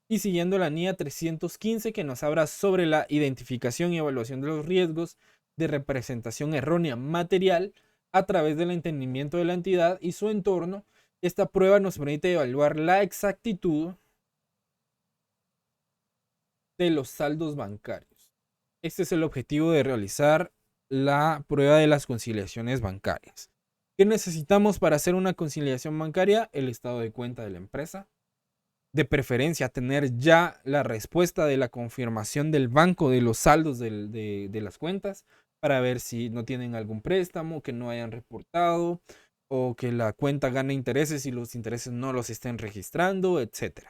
Y siguiendo la NIA 315, que nos habla sobre la identificación y evaluación de los riesgos de representación errónea material a través del entendimiento de la entidad y su entorno. Esta prueba nos permite evaluar la exactitud de los saldos bancarios. Este es el objetivo de realizar la prueba de las conciliaciones bancarias. ¿Qué necesitamos para hacer una conciliación bancaria? El estado de cuenta de la empresa. De preferencia, tener ya la respuesta de la confirmación del banco de los saldos de las cuentas para ver si no tienen algún préstamo, que no hayan reportado o que la cuenta gane intereses y los intereses no los estén registrando, etc.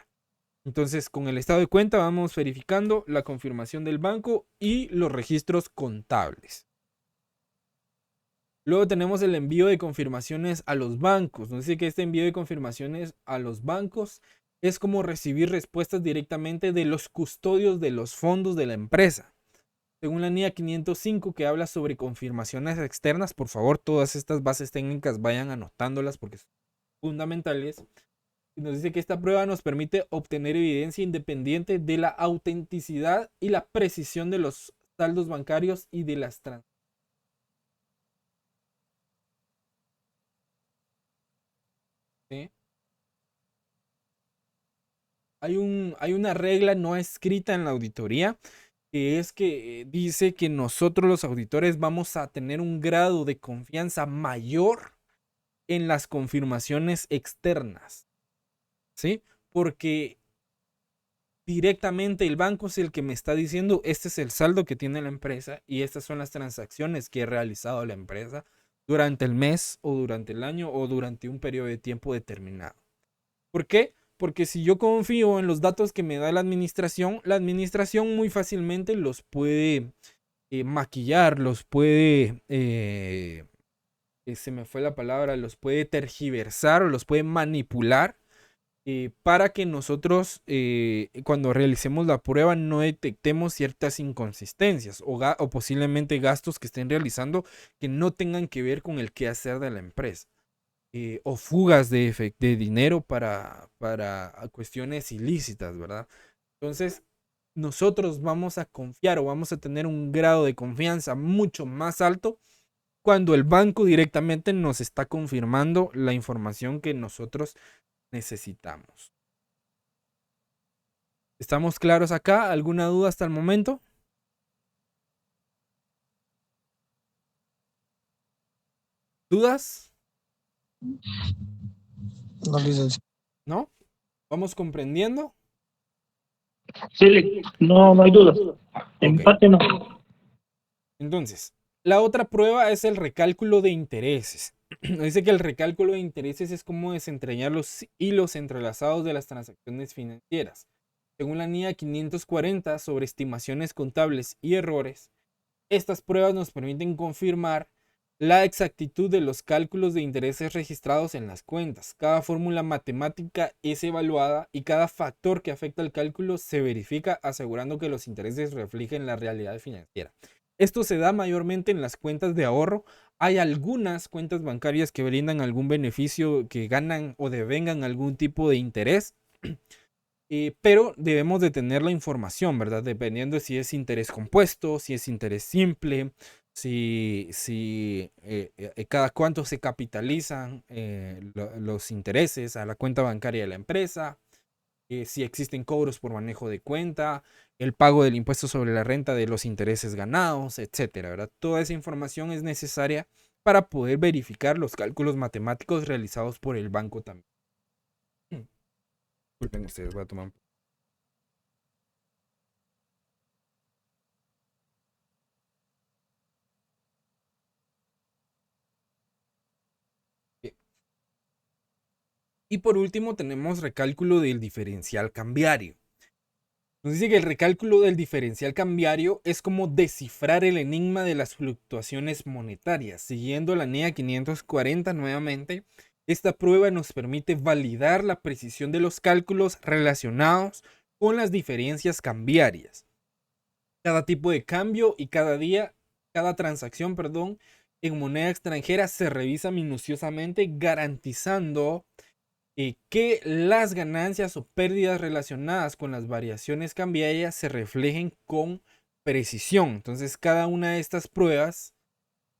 Entonces, con el estado de cuenta vamos verificando la confirmación del banco y los registros contables. Luego tenemos el envío de confirmaciones a los bancos. Nos dice que este envío de confirmaciones a los bancos es como recibir respuestas directamente de los custodios de los fondos de la empresa. Según la NIA 505, que habla sobre confirmaciones externas, por favor, todas estas bases técnicas vayan anotándolas porque son fundamentales. Y nos dice que esta prueba nos permite obtener evidencia independiente de la autenticidad y la precisión de los saldos bancarios y de las transacciones. ¿Sí? Hay una regla no escrita en la auditoría que es que dice que nosotros los auditores vamos a tener un grado de confianza mayor en las confirmaciones externas, ¿sí? Porque directamente el banco es el que me está diciendo este es el saldo que tiene la empresa y estas son las transacciones que ha realizado la empresa durante el mes o durante el año o durante un periodo de tiempo determinado. ¿Por qué? Porque si yo confío en los datos que me da la administración muy fácilmente los puede maquillar, los puede, se me fue la palabra, los puede tergiversar o los puede manipular para que nosotros cuando realicemos la prueba no detectemos ciertas inconsistencias o posiblemente gastos que estén realizando que no tengan que ver con el quehacer de la empresa. O fugas de dinero para cuestiones ilícitas, ¿verdad? Entonces, nosotros vamos a confiar o vamos a tener un grado de confianza mucho más alto cuando el banco directamente nos está confirmando la información que nosotros necesitamos. ¿Estamos claros acá? ¿Alguna duda hasta el momento? ¿Dudas? No, licenciado. ¿No? ¿Vamos comprendiendo? Sí, no hay dudas. Empate no. Entonces, la otra prueba es el recálculo de intereses. Dice que el recálculo de intereses es como desentrañar los hilos entrelazados de las transacciones financieras. Según la NIA 540 sobre estimaciones contables y errores, estas pruebas nos permiten confirmar la exactitud de los cálculos de intereses registrados en las cuentas. Cada fórmula matemática es evaluada y cada factor que afecta al cálculo se verifica asegurando que los intereses reflejen la realidad financiera. Esto se da mayormente en las cuentas de ahorro. Hay algunas cuentas bancarias que brindan algún beneficio, que ganan o devengan algún tipo de interés. Pero debemos de tener la información, ¿verdad? Dependiendo si es interés compuesto, si es interés simple, si cada cuánto se capitalizan los intereses a la cuenta bancaria de la empresa, si existen cobros por manejo de cuenta, el pago del impuesto sobre la renta de los intereses ganados, etcétera, ¿verdad? Toda esa información es necesaria para poder verificar los cálculos matemáticos realizados por el banco también. Disculpen ustedes, voy a tomar un... Y por último tenemos recálculo del diferencial cambiario. Nos dice que el recálculo del diferencial cambiario es como descifrar el enigma de las fluctuaciones monetarias. Siguiendo la NIA 540 nuevamente, esta prueba nos permite validar la precisión de los cálculos relacionados con las diferencias cambiarias. Cada tipo de cambio y cada transacción, en moneda extranjera se revisa minuciosamente, garantizando que las ganancias o pérdidas relacionadas con las variaciones cambiarias se reflejen con precisión. Entonces, cada una de estas pruebas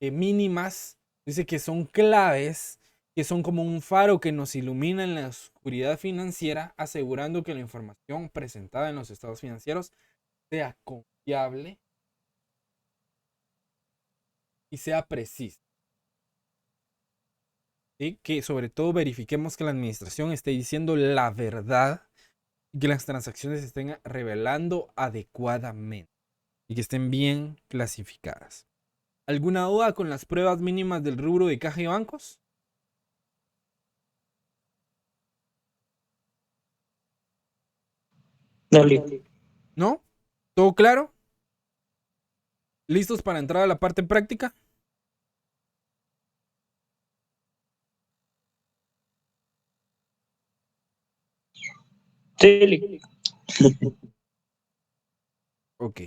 mínimas dice que son claves, que son como un faro que nos ilumina en la oscuridad financiera, asegurando que la información presentada en los estados financieros sea confiable y sea precisa. ¿Sí? Que sobre todo verifiquemos que la administración esté diciendo la verdad y que las transacciones se estén revelando adecuadamente y que estén bien clasificadas. ¿Alguna duda con las pruebas mínimas del rubro de caja y bancos? No, Lick. ¿No? ¿Todo claro? ¿Listos para entrar a la parte práctica? Sí, Lick. Ok.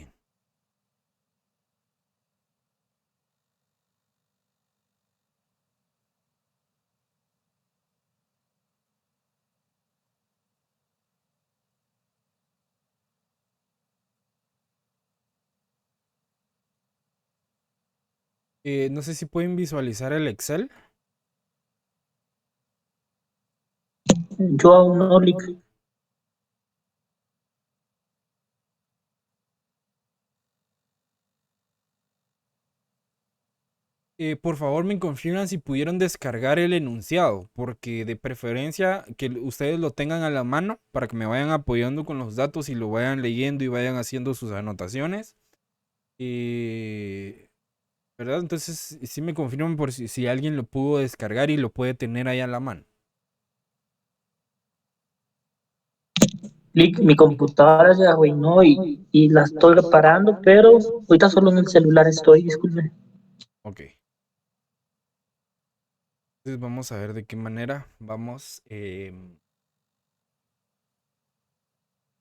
No sé si pueden visualizar el Excel. Yo aún no, Lick. Por favor, me confirman si pudieron descargar el enunciado, porque de preferencia que ustedes lo tengan a la mano para que me vayan apoyando con los datos y lo vayan leyendo y vayan haciendo sus anotaciones. ¿Verdad? Entonces, sí me confirman por si alguien lo pudo descargar y lo puede tener ahí a la mano. Lick, mi computadora se arruinó y la estoy reparando, pero ahorita solo en el celular estoy, disculpe. Ok. Entonces vamos a ver de qué manera vamos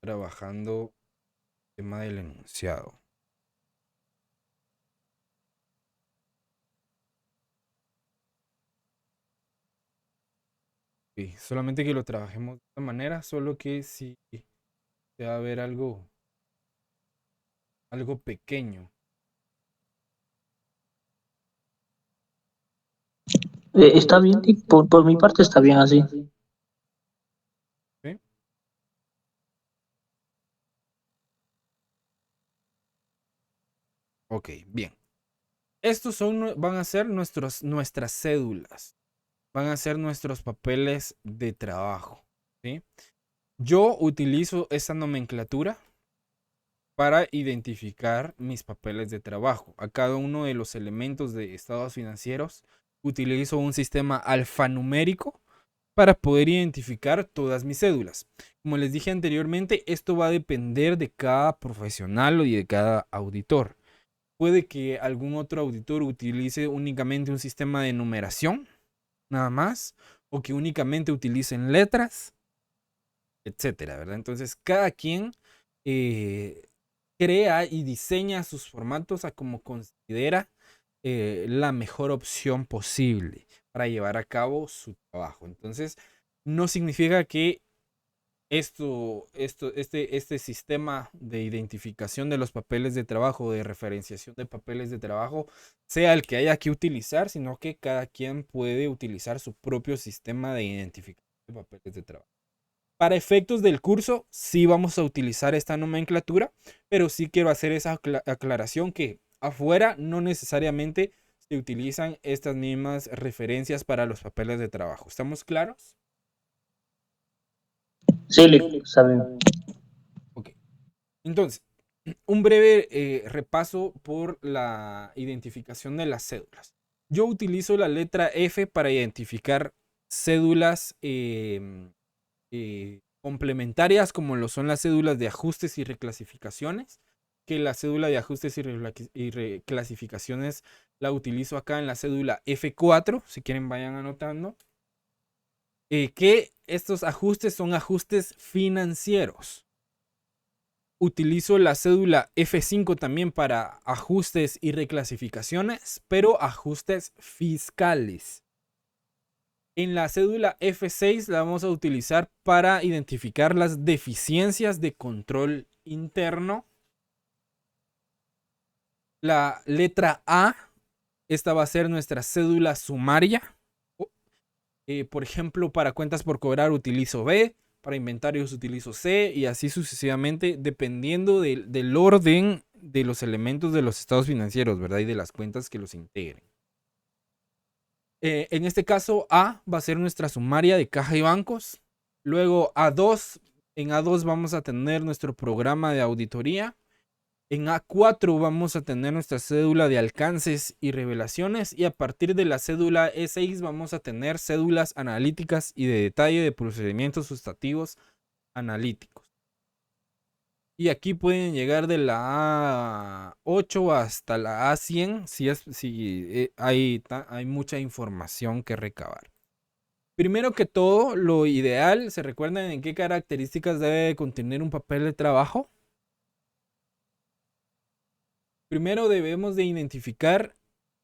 trabajando el tema del enunciado. Sí, solamente que lo trabajemos de esta manera, solo que si se va a ver algo pequeño. Está bien, Lick, por mi parte está bien así. ¿Sí? Ok, bien. Estos van a ser nuestras cédulas. Van a ser nuestros papeles de trabajo. ¿Sí? Yo utilizo esta nomenclatura para identificar mis papeles de trabajo. A cada uno de los elementos de estados financieros utilizo un sistema alfanumérico para poder identificar todas mis cédulas. Como les dije anteriormente, esto va a depender de cada profesional y de cada auditor. Puede que algún otro auditor utilice únicamente un sistema de numeración, nada más, o que únicamente utilicen letras, etcétera, ¿verdad? Entonces, cada quien crea y diseña sus formatos a como considera la mejor opción posible para llevar a cabo su trabajo. Entonces, no significa que este sistema de identificación de los papeles de trabajo, de referenciación de papeles de trabajo, sea el que haya que utilizar, sino que cada quien puede utilizar su propio sistema de identificación de papeles de trabajo. Para efectos del curso, sí vamos a utilizar esta nomenclatura, pero sí quiero hacer esa aclaración que afuera no necesariamente se utilizan estas mismas referencias para los papeles de trabajo. ¿Estamos claros? Sí, Lick, está bien. Ok. Entonces, un breve repaso por la identificación de las cédulas. Yo utilizo la letra F para identificar cédulas complementarias como lo son las cédulas de ajustes y reclasificaciones, que la cédula de ajustes y reclasificaciones la utilizo acá en la cédula F4, si quieren vayan anotando, que estos ajustes son ajustes financieros. Utilizo la cédula F5 también para ajustes y reclasificaciones, pero ajustes fiscales. En la cédula F6 la vamos a utilizar para identificar las deficiencias de control interno. La letra A, esta va a ser nuestra cédula sumaria. Por ejemplo, para cuentas por cobrar utilizo B, para inventarios utilizo C y así sucesivamente, dependiendo del orden de los elementos de los estados financieros, ¿verdad? Y de las cuentas que los integren. En este caso, A va a ser nuestra sumaria de caja y bancos. Luego A2, en A2 vamos a tener nuestro programa de auditoría. En A4 vamos a tener nuestra cédula de alcances y revelaciones y a partir de la cédula E6 vamos a tener cédulas analíticas y de detalle de procedimientos sustantivos analíticos. Y aquí pueden llegar de la A8 hasta la A100 si hay mucha información que recabar. Primero que todo, lo ideal, ¿se recuerdan en qué características debe contener un papel de trabajo? Primero debemos de identificar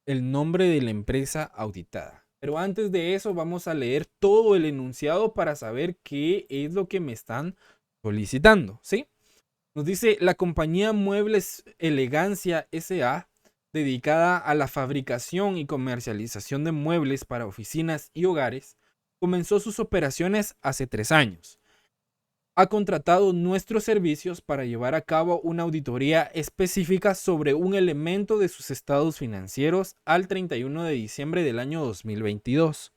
el nombre de la empresa auditada. Pero antes de eso vamos a leer todo el enunciado para saber qué es lo que me están solicitando, ¿sí? Nos dice la compañía Muebles Elegancia S.A., dedicada a la fabricación y comercialización de muebles para oficinas y hogares, comenzó sus operaciones hace 3 años. Ha contratado nuestros servicios para llevar a cabo una auditoría específica sobre un elemento de sus estados financieros al 31 de diciembre del año 2022,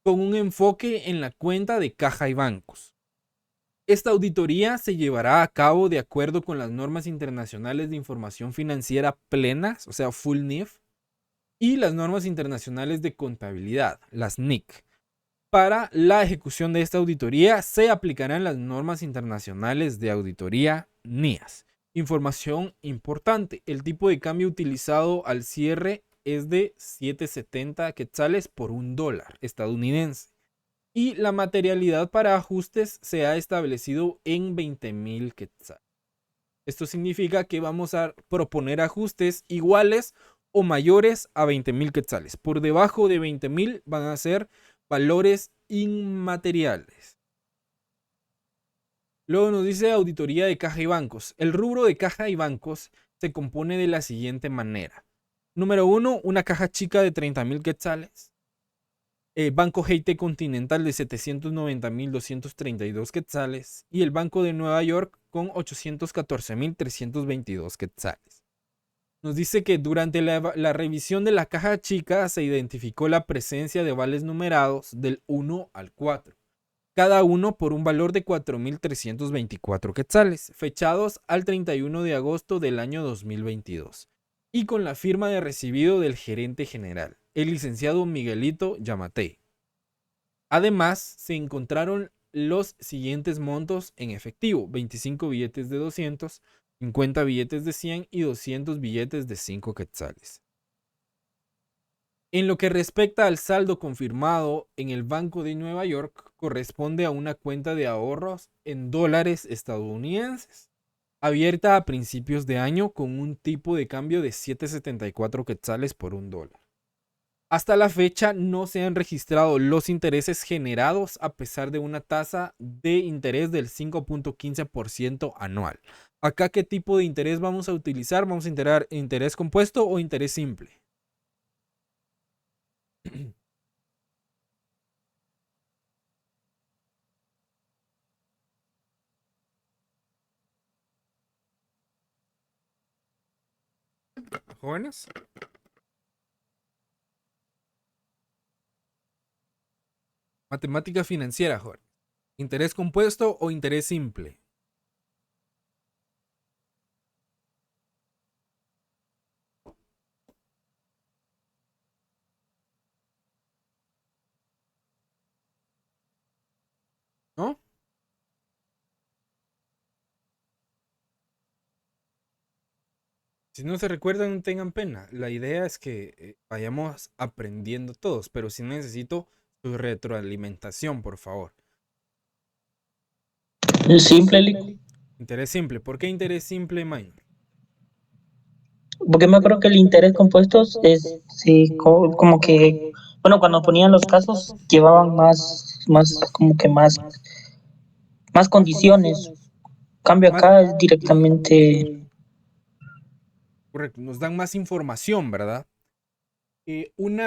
con un enfoque en la cuenta de caja y bancos. Esta auditoría se llevará a cabo de acuerdo con las normas internacionales de información financiera plenas, o sea, full NIF, y las normas internacionales de contabilidad, las NIC. Para la ejecución de esta auditoría se aplicarán las normas internacionales de auditoría NIAS. Información importante, el tipo de cambio utilizado al cierre es de 7.70 quetzales por $1 estadounidense. Y la materialidad para ajustes se ha establecido en 20.000 quetzales. Esto significa que vamos a proponer ajustes iguales o mayores a 20.000 quetzales. Por debajo de 20.000 van a ser valores inmateriales. Luego nos dice auditoría de caja y bancos. El rubro de caja y bancos se compone de la siguiente manera. Número 1, una caja chica de 30.000 quetzales. Banco GT Continental de 790.232 quetzales. Y el Banco de Nueva York con 814.322 quetzales. Nos dice que durante la revisión de la caja chica se identificó la presencia de vales numerados del 1 al 4, cada uno por un valor de 4.324 quetzales, fechados al 31 de agosto del año 2022, y con la firma de recibido del gerente general, el licenciado Miguelito Yamatei. Además, se encontraron los siguientes montos en efectivo: 25 billetes de 200, 50 billetes de 100 y 200 billetes de 5 quetzales. En lo que respecta al saldo confirmado en el Banco de Nueva York, corresponde a una cuenta de ahorros en dólares estadounidenses, abierta a principios de año con un tipo de cambio de 7.74 quetzales por $1. Hasta la fecha no se han registrado los intereses generados a pesar de una tasa de interés del 5.15% anual. Acá, ¿qué tipo de interés vamos a utilizar? ¿Vamos a integrar interés compuesto o interés simple? ¿Jóvenes? Matemática financiera, jóvenes. ¿Interés compuesto o interés simple? ¿No? Si no se recuerdan, no tengan pena. La idea es que vayamos aprendiendo todos, pero sí necesito su retroalimentación, por favor. Es simple, Lico. Interés simple. ¿Por qué interés simple, minor? Porque me acuerdo que el interés compuesto es, sí, como que, bueno, cuando ponían los casos llevaban como que más condiciones. Cambio Más, acá es directamente, correcto, nos dan más información, ¿verdad? Un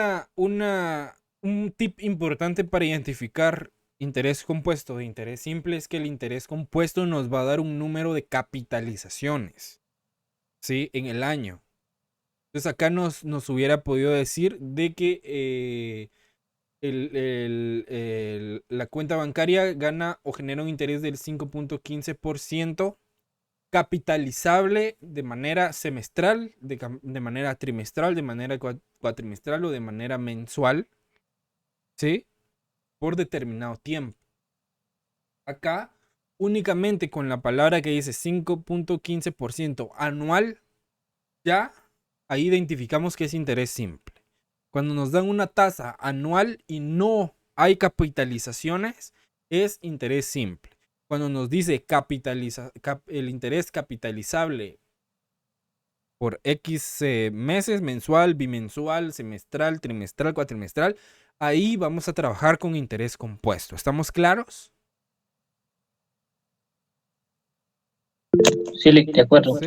tip importante para identificar interés compuesto de interés simple es que el interés compuesto nos va a dar un número de capitalizaciones, ¿sí? En el año. Entonces acá nos hubiera podido decir de que la cuenta bancaria gana o genera un interés del 5.15% capitalizable de manera semestral, de manera trimestral, de manera cuatrimestral o de manera mensual, ¿sí? Por determinado tiempo. Acá, únicamente con la palabra que dice 5.15% anual, ya ahí identificamos que es interés simple. Cuando nos dan una tasa anual y no hay capitalizaciones, es interés simple. Cuando nos dice el interés capitalizable por X meses, mensual, bimensual, semestral, trimestral, cuatrimestral, ahí vamos a trabajar con interés compuesto. ¿Estamos claros? sí, de acuerdo. ¿Sí?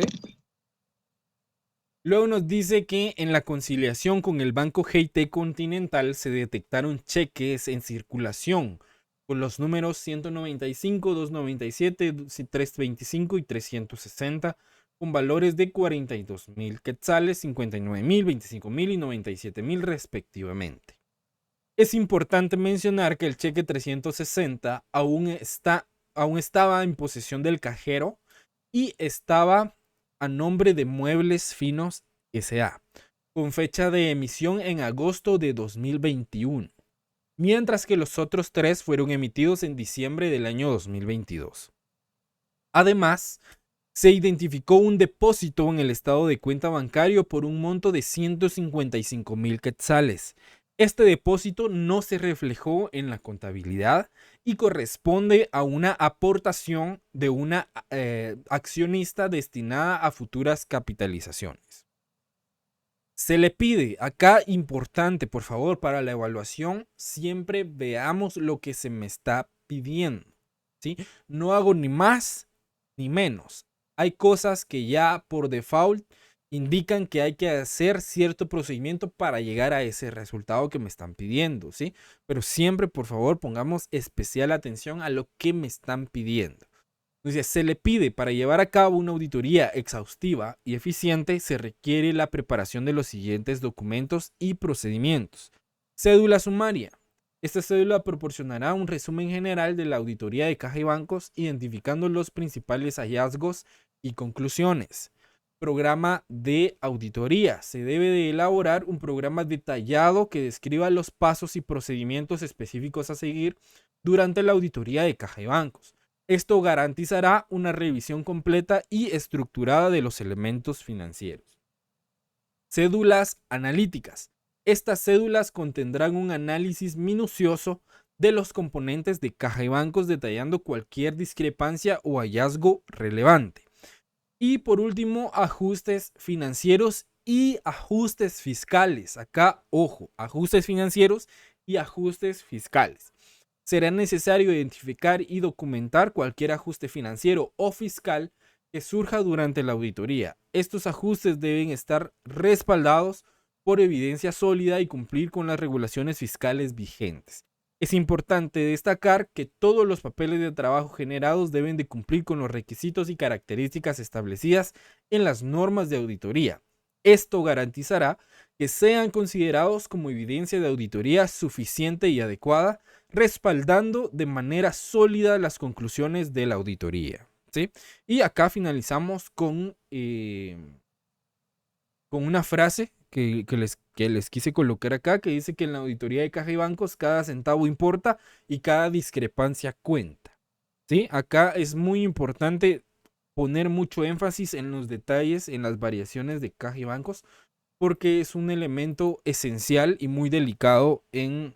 Luego nos dice que en la conciliación con el Banco GT Continental se detectaron cheques en circulación con los números 195, 297, 325 y 360 con valores de 42,000 quetzales, 59,000, 25,000 y 97,000 respectivamente. Es importante mencionar que el cheque 360 aún estaba en posesión del cajero y estaba a nombre de Muebles Finos S.A., con fecha de emisión en agosto de 2021, mientras que los otros 3 fueron emitidos en diciembre del año 2022. Además, se identificó un depósito en el estado de cuenta bancario por un monto de 155,000 quetzales. Este depósito no se reflejó en la contabilidad y corresponde a una aportación de una accionista destinada a futuras capitalizaciones. Se le pide, acá importante, por favor, para la evaluación, siempre veamos lo que se me está pidiendo, ¿sí? No hago ni más ni menos. Hay cosas que ya por default indican que hay que hacer cierto procedimiento para llegar a ese resultado que me están pidiendo, ¿sí? Pero siempre, por favor, pongamos especial atención a lo que me están pidiendo. Entonces, se le pide para llevar a cabo una auditoría exhaustiva y eficiente, se requiere la preparación de los siguientes documentos y procedimientos. Cédula sumaria. Esta cédula proporcionará un resumen general de la auditoría de caja y bancos, identificando los principales hallazgos y conclusiones. Programa de auditoría. Se debe de elaborar un programa detallado que describa los pasos y procedimientos específicos a seguir durante la auditoría de caja y bancos. Esto garantizará una revisión completa y estructurada de los elementos financieros. Cédulas analíticas. Estas cédulas contendrán un análisis minucioso de los componentes de caja y bancos, detallando cualquier discrepancia o hallazgo relevante. Y por último, ajustes financieros y ajustes fiscales. Acá, ojo, ajustes financieros y ajustes fiscales. Será necesario identificar y documentar cualquier ajuste financiero o fiscal que surja durante la auditoría. Estos ajustes deben estar respaldados por evidencia sólida y cumplir con las regulaciones fiscales vigentes. Es importante destacar que todos los papeles de trabajo generados deben de cumplir con los requisitos y características establecidas en las normas de auditoría. Esto garantizará que sean considerados como evidencia de auditoría suficiente y adecuada, respaldando de manera sólida las conclusiones de la auditoría, ¿sí? Y acá finalizamos con una frase que les quise colocar acá, que dice que en la auditoría de caja y bancos cada centavo importa y cada discrepancia cuenta, ¿sí? Acá es muy importante poner mucho énfasis en los detalles, en las variaciones de caja y bancos, porque es un elemento esencial y muy delicado en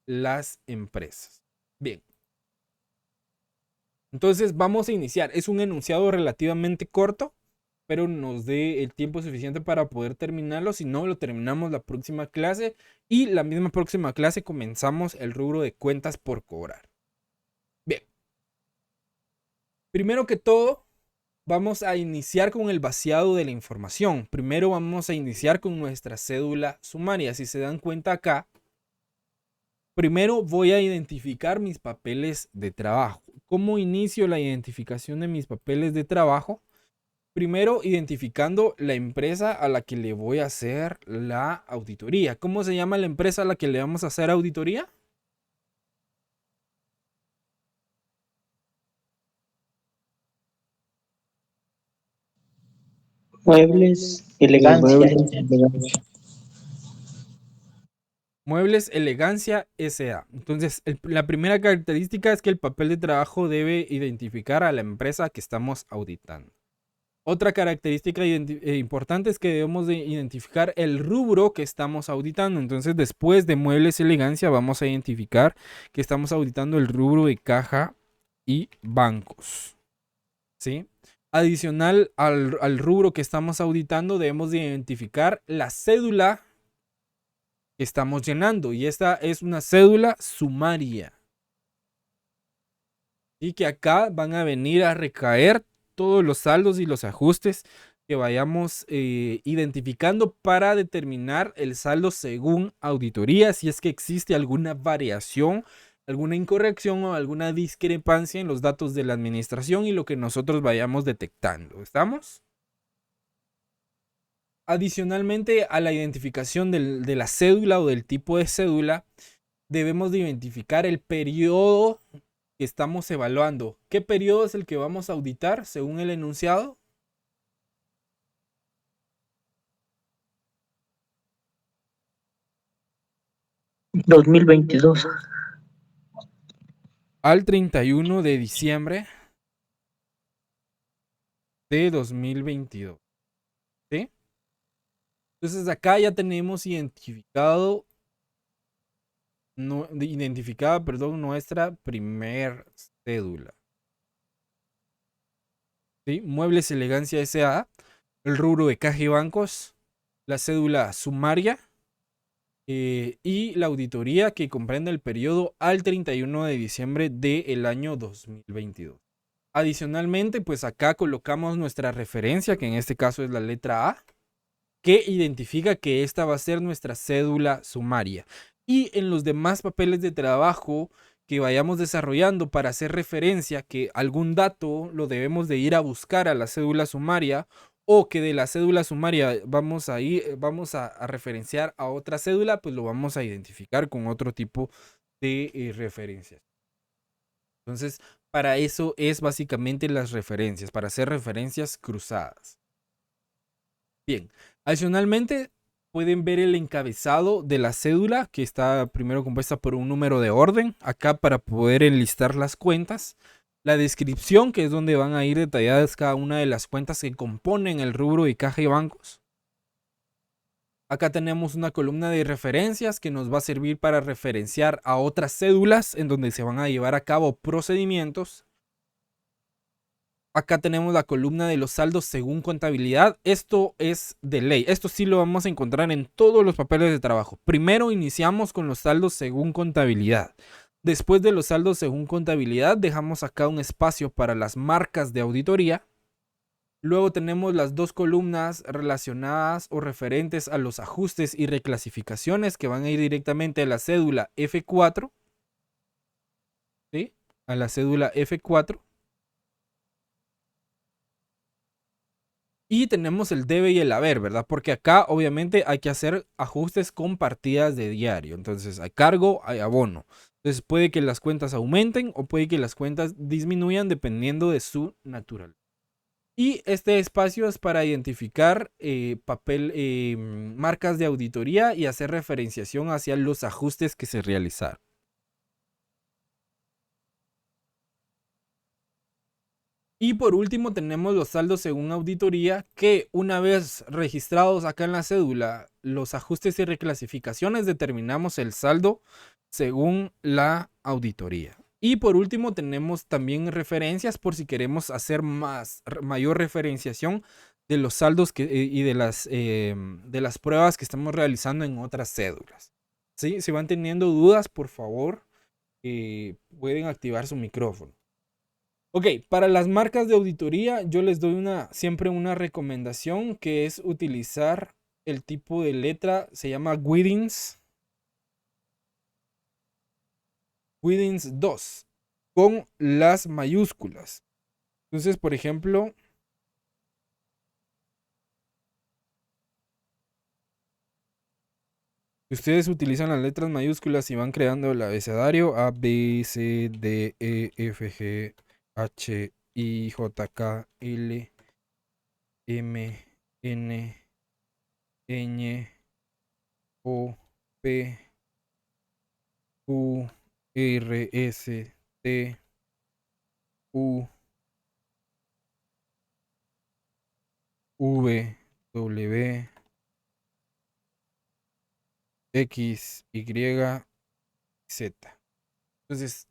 las empresas. Bien. Entonces vamos a iniciar. Es un enunciado relativamente corto, pero nos dé el tiempo suficiente para poder terminarlo. Si no, lo terminamos la próxima clase y la misma próxima clase comenzamos el rubro de cuentas por cobrar. Bien. Primero que todo, vamos a iniciar con el vaciado de la información. Primero vamos a iniciar con nuestra cédula sumaria. Si se dan cuenta acá, primero voy a identificar mis papeles de trabajo. ¿Cómo inicio la identificación de mis papeles de trabajo? Primero identificando la empresa a la que le voy a hacer la auditoría. ¿Cómo se llama la empresa a la que le vamos a hacer auditoría? Muebles, elegancia. Muebles, elegancia. Muebles Elegancia S.A. Entonces, la primera característica es que el papel de trabajo debe identificar a la empresa que estamos auditando. Otra característica importante es que debemos de identificar el rubro que estamos auditando. Entonces, después de Muebles Elegancia, vamos a identificar que estamos auditando el rubro de caja y bancos. ¿Sí? Adicional al rubro que estamos auditando, debemos de identificar la cédula que estamos llenando. Y esta es una cédula sumaria. Y que acá van a venir a recaer todos los saldos y los ajustes que vayamos identificando para determinar el saldo según auditoría, si es que existe alguna variación, alguna incorrección o alguna discrepancia en los datos de la administración y lo que nosotros vayamos detectando. ¿Estamos? Adicionalmente a la identificación de la cédula o del tipo de cédula, debemos de identificar el periodo que estamos evaluando. ¿Qué periodo es el que vamos a auditar según el enunciado? ¿2022? Al 31 de diciembre de 2022. ¿Sí? Entonces acá ya tenemos identificada nuestra primer cédula. ¿Sí? Muebles Elegancia S.A., el rubro de caja y bancos, la cédula sumaria y la auditoría que comprende el periodo al 31 de diciembre del año 2022. Adicionalmente, pues acá colocamos nuestra referencia, que en este caso es la letra A, que identifica que esta va a ser nuestra cédula sumaria. Y en los demás papeles de trabajo que vayamos desarrollando para hacer referencia que algún dato lo debemos de ir a buscar a la cédula sumaria o que de la cédula sumaria vamos a referenciar a otra cédula, pues lo vamos a identificar con otro tipo de referencias. Entonces, para eso es básicamente las referencias, para hacer referencias cruzadas. Bien, adicionalmente pueden ver el encabezado de la cédula que está primero compuesta por un número de orden, acá para poder enlistar las cuentas. La descripción, que es donde van a ir detalladas cada una de las cuentas que componen el rubro de caja y bancos. Acá tenemos una columna de referencias que nos va a servir para referenciar a otras cédulas en donde se van a llevar a cabo procedimientos. Acá tenemos la columna de los saldos según contabilidad. Esto es de ley. Esto sí lo vamos a encontrar en todos los papeles de trabajo. Primero iniciamos con los saldos según contabilidad. Después de los saldos según contabilidad, dejamos acá un espacio para las marcas de auditoría. Luego tenemos las dos columnas relacionadas o referentes a los ajustes y reclasificaciones que van a ir directamente a la cédula F4. ¿Sí? A la cédula F4. Y tenemos el debe y el haber, ¿verdad? Porque acá obviamente hay que hacer ajustes con partidas de diario. Entonces hay cargo, hay abono. Entonces puede que las cuentas aumenten o puede que las cuentas disminuyan dependiendo de su naturaleza. Y este espacio es para identificar marcas de auditoría y hacer referenciación hacia los ajustes que se realizaron. Y por último tenemos los saldos según auditoría que una vez registrados acá en la cédula los ajustes y reclasificaciones determinamos el saldo según la auditoría. Y por último tenemos también referencias por si queremos hacer mayor referenciación de los saldos y de las pruebas que estamos realizando en otras cédulas. ¿Sí? Si van teniendo dudas, por favor, pueden activar su micrófono. Ok, para las marcas de auditoría yo les doy siempre una recomendación, que es utilizar el tipo de letra, se llama Withings 2 con las mayúsculas. Entonces, por ejemplo, ustedes utilizan las letras mayúsculas y van creando el abecedario A, B, C, D, E, F, G, H, I, J, K, L, M, N, Ñ, O, P, Q, R, S, T, U, V, W, X, Y, Z. Entonces,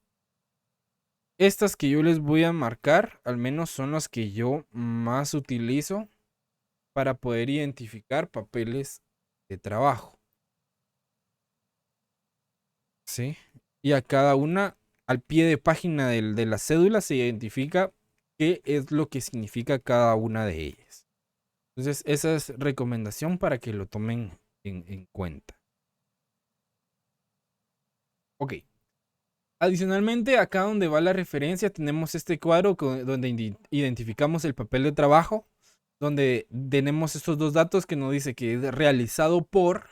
estas que yo les voy a marcar, al menos son las que yo más utilizo para poder identificar papeles de trabajo. ¿Sí? Y a cada una, al pie de página de la cédula, se identifica qué es lo que significa cada una de ellas. Entonces, esa es recomendación para que lo tomen en cuenta. Ok. Adicionalmente, acá donde va la referencia, tenemos este cuadro donde identificamos el papel de trabajo, donde tenemos estos dos datos que nos dice que es realizado por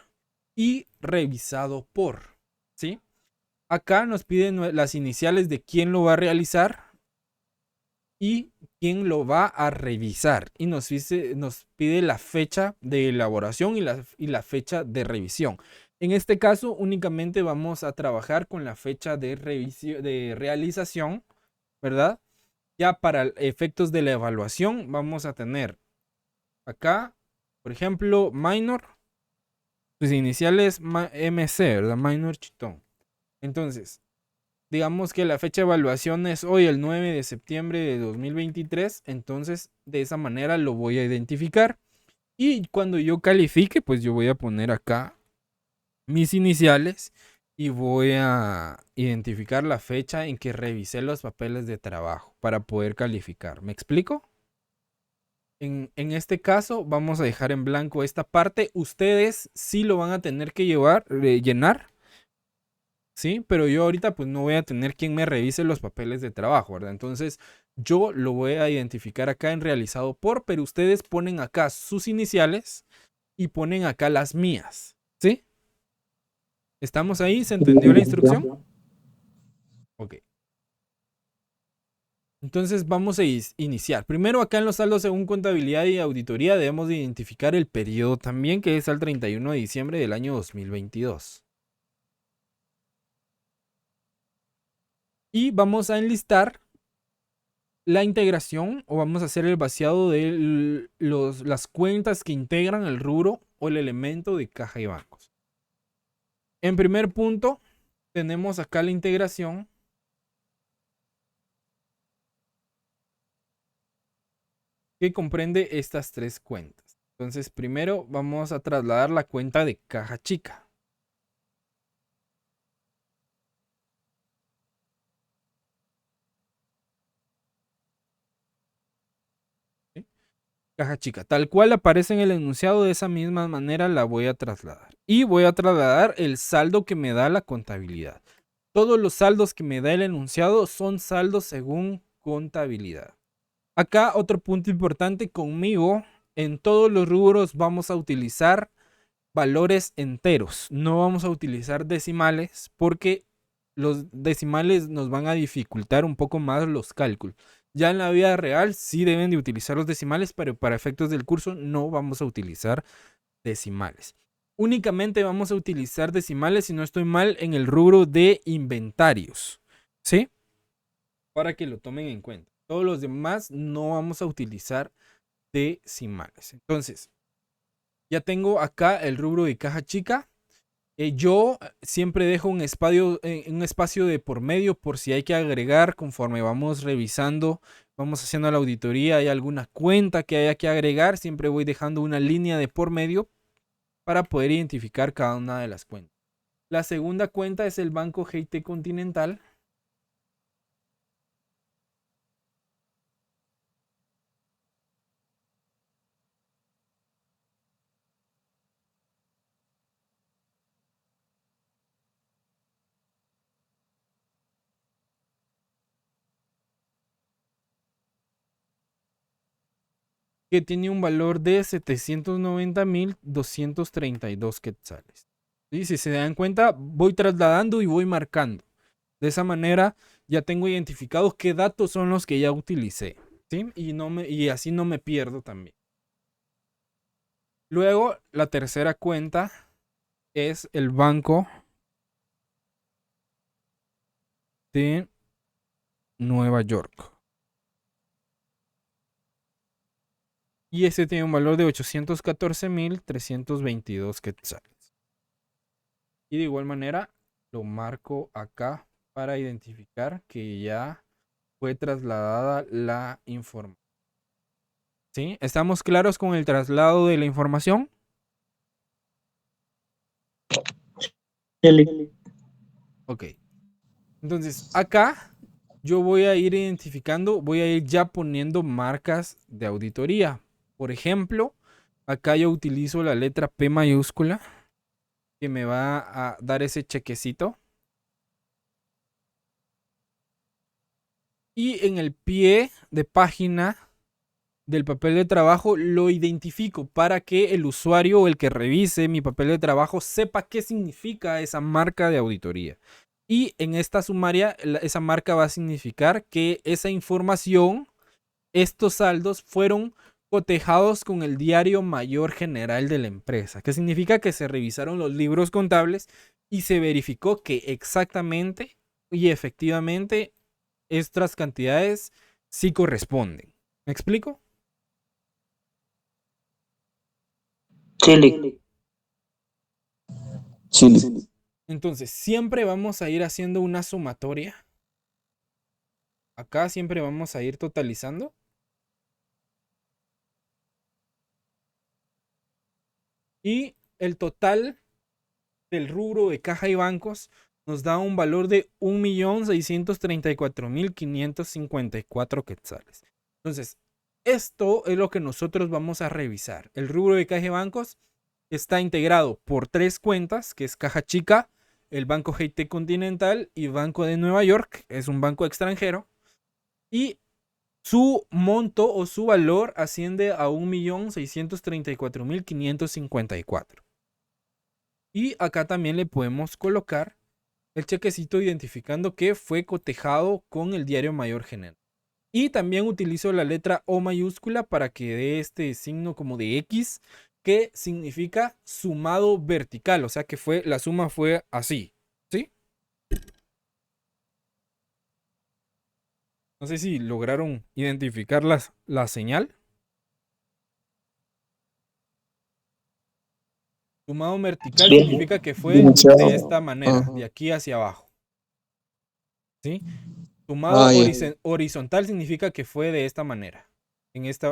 y revisado por, ¿sí? Acá nos piden las iniciales de quién lo va a realizar y quién lo va a revisar. Y nos pide la fecha de elaboración y la fecha de revisión. En este caso, únicamente vamos a trabajar con la fecha de realización, ¿verdad? Ya para efectos de la evaluación, vamos a tener acá, por ejemplo, minor, sus iniciales MC, ¿verdad? Minor Chitón. Entonces, digamos que la fecha de evaluación es hoy, el 9 de septiembre de 2023. Entonces, de esa manera lo voy a identificar. Y cuando yo califique, pues yo voy a poner acá mis iniciales y voy a identificar la fecha en que revisé los papeles de trabajo para poder calificar. ¿Me explico? En este caso vamos a dejar en blanco esta parte. Ustedes sí lo van a tener que llenar. Sí, pero yo ahorita pues no voy a tener quien me revise los papeles de trabajo, ¿verdad? Entonces yo lo voy a identificar acá en realizado por, pero ustedes ponen acá sus iniciales y ponen acá las mías. ¿Sí? ¿Estamos ahí? ¿Se entendió la instrucción? Ok. Entonces vamos a iniciar. Primero acá en los saldos según contabilidad y auditoría debemos de identificar el periodo también, que es al 31 de diciembre del año 2022. Y vamos a enlistar la integración o vamos a hacer el vaciado de las cuentas que integran el rubro o el elemento de caja y bancos. En primer punto tenemos acá la integración. Que comprende estas tres cuentas. Entonces, primero vamos a trasladar la cuenta de caja chica. ¿Sí? Caja chica, tal cual aparece en el enunciado, de esa misma manera la voy a trasladar. Y voy a trasladar el saldo que me da la contabilidad. Todos los saldos que me da el enunciado son saldos según contabilidad. Acá otro punto importante conmigo, en todos los rubros vamos a utilizar valores enteros. No vamos a utilizar decimales porque los decimales nos van a dificultar un poco más los cálculos. Ya en la vida real sí deben de utilizar los decimales, pero para efectos del curso no vamos a utilizar decimales. Únicamente vamos a utilizar decimales, si no estoy mal, en el rubro de inventarios. ¿Sí? Para que lo tomen en cuenta. Todos los demás no vamos a utilizar decimales. Entonces, ya tengo acá el rubro de caja chica. Yo siempre dejo un espacio de por medio por si hay que agregar conforme vamos revisando, vamos haciendo la auditoría, hay alguna cuenta que haya que agregar, siempre voy dejando una línea de por medio para poder identificar cada una de las cuentas. La segunda cuenta es el Banco GT Continental. Que tiene un valor de 790.232 quetzales. ¿Sí? Si se dan cuenta, voy trasladando y voy marcando. De esa manera ya tengo identificados qué datos son los que ya utilicé. ¿Sí? Y así no me pierdo también. Luego, la tercera cuenta es el Banco de Nueva York. Y ese tiene un valor de 814.322 quetzales. Y de igual manera lo marco acá para identificar que ya fue trasladada la información. ¿Sí? ¿Estamos claros con el traslado de la información? Chele. Ok. Entonces, acá yo voy a ir identificando, voy a ir ya poniendo marcas de auditoría. Por ejemplo, acá yo utilizo la letra P mayúscula que me va a dar ese chequecito. Y en el pie de página del papel de trabajo lo identifico para que el usuario o el que revise mi papel de trabajo sepa qué significa esa marca de auditoría. Y en esta sumaria, esa marca va a significar que esa información, estos saldos fueron cotejados con el diario mayor general de la empresa. ¿Qué significa? Que se revisaron los libros contables y se verificó que exactamente y efectivamente estas cantidades sí corresponden. ¿Me explico? Chele. Chile. Entonces, siempre vamos a ir haciendo una sumatoria. Acá siempre vamos a ir totalizando. Y el total del rubro de caja y bancos nos da un valor de 1.634.554 quetzales. Entonces, esto es lo que nosotros vamos a revisar. El rubro de caja y bancos está integrado por 3 cuentas, que es Caja Chica, el Banco GT Continental y Banco de Nueva York, es un banco extranjero. Y su monto o su valor asciende a 1.634.554. Y acá también le podemos colocar el chequecito identificando que fue cotejado con el diario mayor general. Y también utilizo la letra O mayúscula para que dé este signo como de X, que significa sumado vertical. O sea que la suma fue así. ¿Sí? No sé si lograron identificar la señal. Sumado vertical Sí. significa que fue de esta manera, de aquí hacia abajo. ¿Sí? Sumado Ya. horizontal significa que fue de esta manera,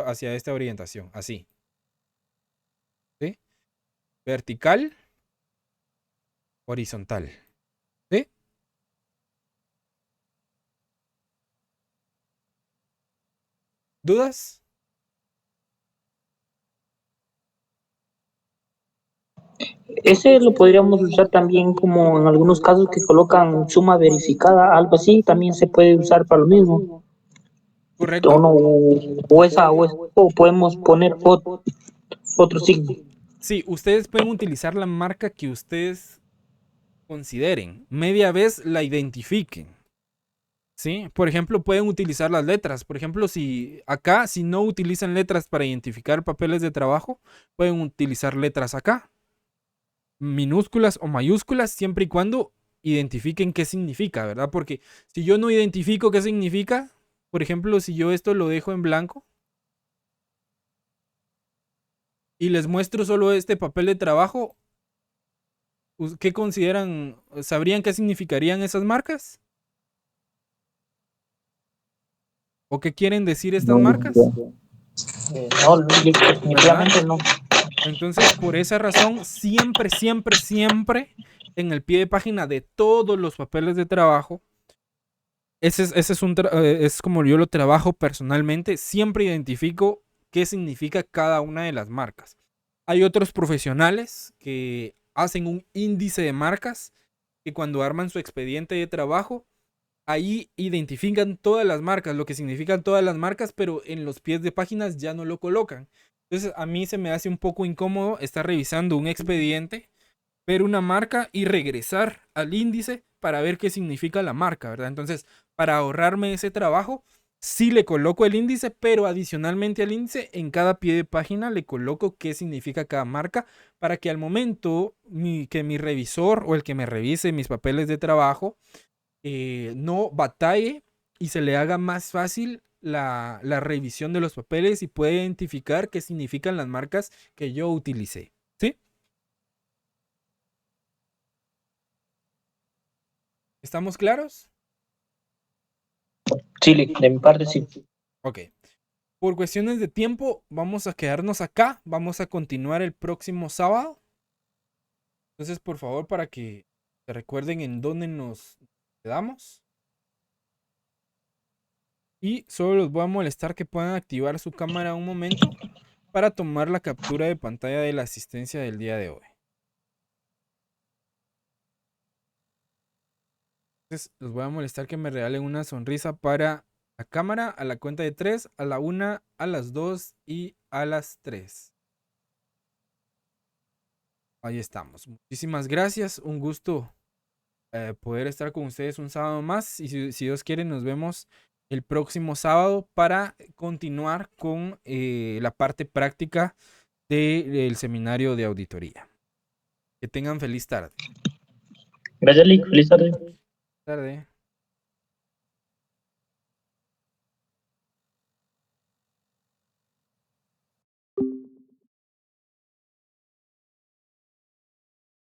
hacia esta orientación, así. ¿Sí? Vertical, horizontal. ¿Sí? ¿Dudas? Ese lo podríamos usar también como en algunos casos que colocan suma verificada, algo así, también se puede usar para lo mismo. O ¿Correcto? no, o podemos poner otro signo. Sí, ustedes pueden utilizar la marca que ustedes consideren. Media vez la identifiquen. ¿Sí? Por ejemplo, pueden utilizar las letras. Por ejemplo, si no utilizan letras para identificar papeles de trabajo, pueden utilizar letras acá. Minúsculas o mayúsculas, siempre y cuando identifiquen qué significa, ¿verdad? Porque si yo no identifico qué significa, por ejemplo, si yo esto lo dejo en blanco y les muestro solo este papel de trabajo, ¿Qué consideran? ¿Sabrían qué significarían esas marcas? ¿O qué quieren decir estas No, marcas? No, definitivamente no. Entonces, por esa razón, siempre, siempre, siempre en el pie de página de todos los papeles de trabajo, ese es como yo lo trabajo personalmente, siempre identifico qué significa cada una de las marcas. Hay otros profesionales que hacen un índice de marcas y cuando arman su expediente de trabajo, ahí identifican todas las marcas, lo que significan todas las marcas, pero en los pies de páginas ya no lo colocan. Entonces a mí se me hace un poco incómodo estar revisando un expediente, ver una marca y regresar al índice para ver qué significa la marca, ¿verdad? Entonces, para ahorrarme ese trabajo, sí le coloco el índice, pero adicionalmente al índice, en cada pie de página le coloco qué significa cada marca para que al momento que mi revisor o el que me revise mis papeles de trabajo no batalle y se le haga más fácil la revisión de los papeles y puede identificar qué significan las marcas que yo utilicé. ¿Sí? ¿Estamos claros? Sí, de mi parte sí. Ok. Por cuestiones de tiempo, vamos a quedarnos acá. Vamos a continuar el próximo sábado. Entonces, por favor, para que se recuerden en dónde nos quedamos. Y solo los voy a molestar que puedan activar su cámara un momento para tomar la captura de pantalla de la asistencia del día de hoy. Entonces, los voy a molestar que me regalen una sonrisa para la cámara a la cuenta de 3, a la 1, a las 2 y a las 3. Ahí estamos. Muchísimas gracias. Un gusto poder estar con ustedes un sábado más. Y si Dios quiere, nos vemos el próximo sábado para continuar con la parte práctica del seminario de auditoría. Que tengan feliz tarde. Gracias, Lick. Feliz tarde. Tarde.